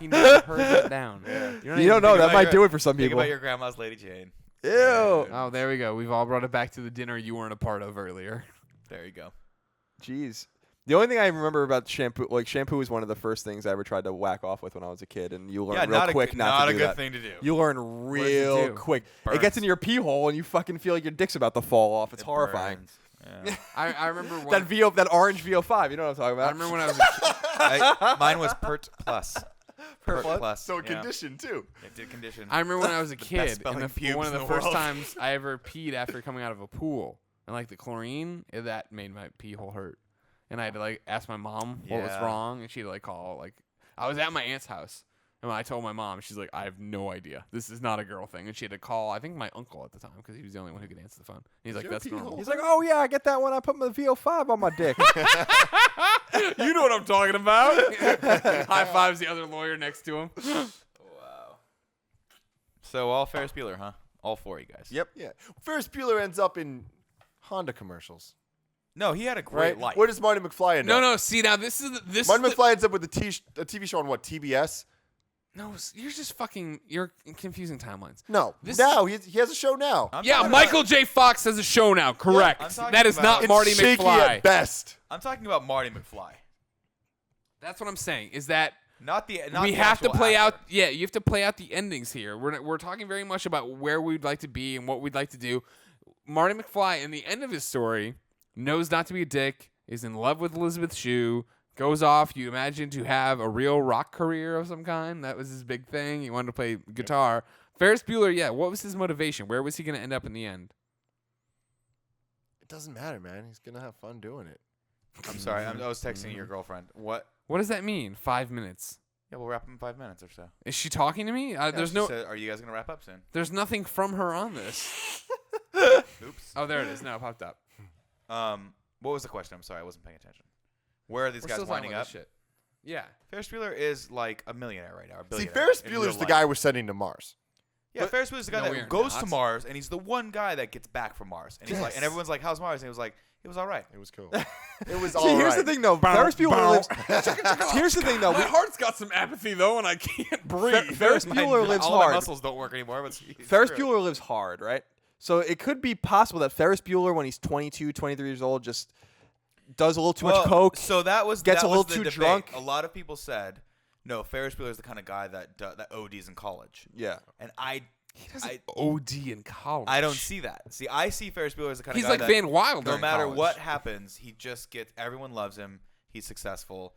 He never heard that down. Yeah. You don't know. Think That about might your- do it for some Think people. about your grandma's Lady Jane. Ew. Oh, there we go. We've all brought it back to the dinner you weren't a part of earlier. There you go. Jeez. The only thing I remember about shampoo, like shampoo, was one of the first things I ever tried to whack off with when I was a kid, and you learn real quick not to a do good that. thing to do. You learn does it real do? quick. It Burns. gets into your pee hole, and you fucking feel like your dick's about to fall off. It's It horrifying. burns. Yeah. I remember when That orange VO5. You know what I'm talking about? I remember when I was a kid. Mine was Pert Plus. Pert Plus? So yeah. conditioned too. It did condition. I remember when I was a best kid, spelling and pubes one of in the the first world. times I ever peed after coming out of a pool, and like the chlorine, that made my pee hole hurt, and I had to like ask my mom what was Yeah. wrong, and she had to like call like I was at my aunt's house, and when I told my mom, she's like, I have no idea, this is not a girl thing, and she had to call I think my uncle at the time because he was the only one who could answer the phone. And he's like, your that's pee normal. hole? He's like, oh yeah, I get that when I put my VO5 on my dick. You know what I'm talking about. High fives the other lawyer next to him. Wow. So all Ferris Bueller, huh? All four of you guys. Yep. Yeah. Ferris Bueller ends up in Honda commercials. No, he had a great Right? life. Where does Marty McFly end up? No. See now, this is Marty McFly ends up with a TV show on what? TBS? No, you're just fucking. You're confusing timelines. No. This Now he has a show now. I'm Yeah, talking Michael about- J. Fox has a show now. Correct. I'm talking That is about- not Marty it's shaky McFly. at best. I'm talking about Marty McFly. That's what I'm saying. Is that Not we the have to actual play actor. out. Yeah, you have to play out the endings here. We're talking very much about where we'd like to be and what we'd like to do. Marty McFly, in the end of his story, knows not to be a dick. Is in love with Elizabeth Shue. Goes off. You imagine to have a real rock career of some kind. That was his big thing. He wanted to play guitar. Ferris Bueller. Yeah. What was his motivation? Where was he going to end up in the end? It doesn't matter, man. He's gonna have fun doing it. I'm sorry. I was texting your girlfriend. What? What does that mean? 5 minutes. Yeah, we'll wrap up in 5 minutes or so. Is she talking to me? Yeah, There's she no. said, are you guys gonna wrap up soon? There's nothing from her on this. Oops. Oh, there it is. Now it popped up. What was the question? I'm sorry, I wasn't paying attention. Where are these We're guys still talking winding about up? this shit. Yeah. Ferris Bueller is like a millionaire right now. A See, billionaire Ferris in real Bueller's the life. guy we're sending to Mars. Yeah, But- Ferris Bueller's the guy No, we that are goes not. to Mars, and he's the one guy that gets back from Mars. And he's like, and Yes. everyone's like, "How's Mars?" And he was like, "It was all right." It was cool. It was See, all here's right. the thing though. Ferris Bueller lives. Here's the thing though. My heart's got some apathy though, and I can't breathe. Ferris Bueller lives all my hard. muscles don't work anymore. But Ferris Bueller lives hard, right? So it could be possible that Ferris Bueller, when he's 22, 23 years old, just does a little too much coke. So that was gets that a little was the too debate. drunk. A lot of people said, "No, Ferris Bueller's the kind of guy that ODs in college." Yeah. And I OD in college. don't see that. See, I see Ferris Bueller as the kind He's of guy like that Van Wilder. no in matter college. what happens, he just gets everyone loves him. He's successful.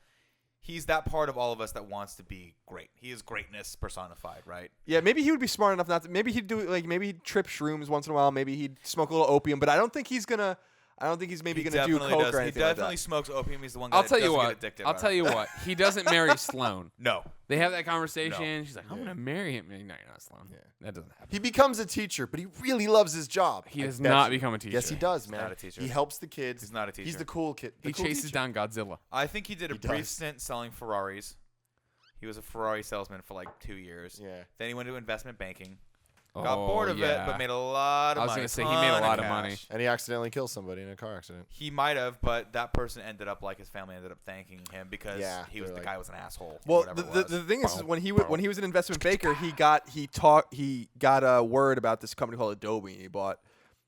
He's that part of all of us that wants to be great. He is greatness personified, right? Yeah, maybe he would be smart enough not to. Maybe he'd do like maybe he'd trip shrooms once in a while. Maybe he'd smoke a little opium. But I don't think he's gonna. I don't think he's maybe He gonna do definitely coke does. or He anything like definitely that. smokes opium. He's the one guy I'll that tell you doesn't what. get addicted. I'll by tell it. you what. He doesn't marry Sloane. No. They have that conversation. No. She's like, "I'm gonna marry him." No, you're not Sloane. Yeah. That doesn't happen. He becomes a teacher, but he really loves his job. He I does bet not you. become a teacher. Yes, he does, He's man. not a teacher. He helps the kids. He's not a teacher. He's the cool kid. He chases down Godzilla. I think he did a He brief does. stint selling Ferraris. He was a Ferrari salesman for like 2 years. Yeah. Then he went to investment banking. Got Oh, bored of yeah. it, but made a lot of I was money. gonna say he made a Ton lot of cash. money. And he accidentally kills somebody in a car accident. He might have, but that person ended up like his family ended up thanking him because Yeah, he was they're the like- guy was an asshole. or Well, whatever it the was. thing is when he was an investment banker, he got a word about this company called Adobe, and he bought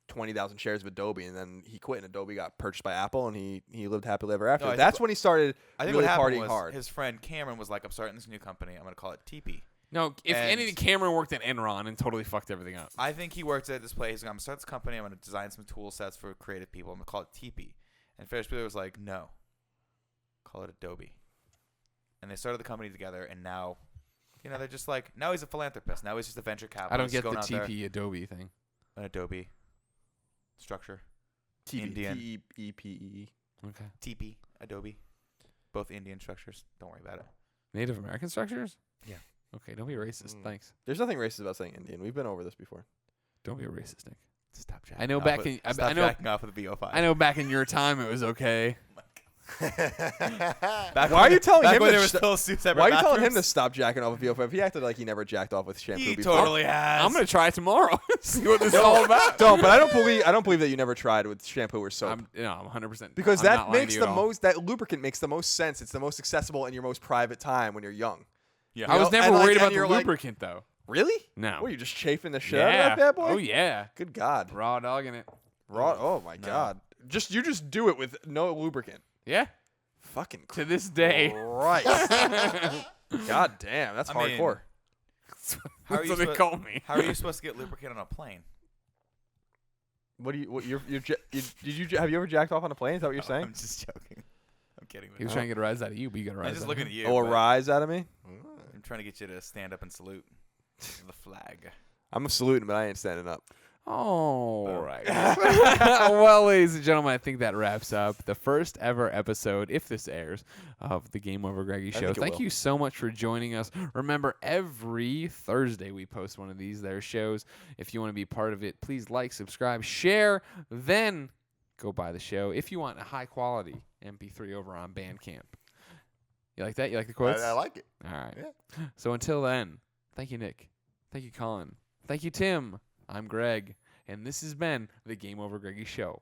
20,000 shares of Adobe, and then he quit, and Adobe got purchased by Apple, and he lived happily ever after. No, I think That's when he started I think really what happened partying was hard. his friend Cameron was like, "I'm starting this new company. I'm going to call it TP." No, if And- anything, Cameron worked at Enron and totally fucked everything up. I think he worked at this place. He's like, "I'm going to start this company. I'm going to design some tool sets for creative people. I'm going to call it TP." And Ferris Bueller was like, "No, call it Adobe." And they started the company together, and now, they're just like, now he's a philanthropist. Now he's just a venture capitalist. I don't get the going out there. TP Adobe thing. An Adobe structure. TV, Indian. TEPE. Okay. TP, Adobe. Both Indian structures. Don't worry about it. Native American structures? Yeah. Okay, don't be racist. Thanks. There's nothing racist about saying Indian. We've been over this before. Don't be a racist, Nick. Stop jacking I know off back with, in stop I know jacking off with the VO5. I know back in your time it was okay. Back Why are you telling back him when to there was st- still separate Why are you telling him to bathrooms? stop jacking off with VO5? He acted like he never jacked off with shampoo He before. totally has. I'm gonna try it tomorrow. See what this is all about. Don't, but I don't believe that you never tried with shampoo or soap. I'm 100% Because I'm that not lying makes to you the at all. most. That lubricant makes the most sense. It's the most accessible in your most private time when you're young. Yeah. I was know, never and, like, worried and about the you're like- lubricant though. Really? No. What, are you just chafing the shit Yeah. out of that bad boy? Oh yeah. Good God. Raw dogging it. Raw. Oh my No. God. You just do it with no lubricant. Yeah. Fucking To this day. Christ. God damn. That's I mean, hardcore. How are That's you what they supposed- call me. How are you supposed to get lubricant on a plane? What do you? What have you ever jacked off on a plane? Is that what you're saying? I'm just joking. I'm kidding. He was trying to get a rise out of you, but you got a rise I'm just out looking of at him. you. Oh, a but rise out of me? I'm trying to get you to stand up and salute the flag. I'm saluting, but I ain't standing up. All right. Well, ladies and gentlemen, I think that wraps up the first ever episode, if this airs, of the Game Over Greggy show. think it Thank will. you so much for joining us. Remember, every Thursday we post one of these there shows. If you want to be part of it, please like, subscribe, share, then go buy the show if you want a high quality MP3 over on Bandcamp. You like that? You like the quotes? I like it. All right. Yeah. So until then, thank you, Nick. Thank you, Colin. Thank you, Tim. I'm Greg, and this has been the Game Over Greggy Show.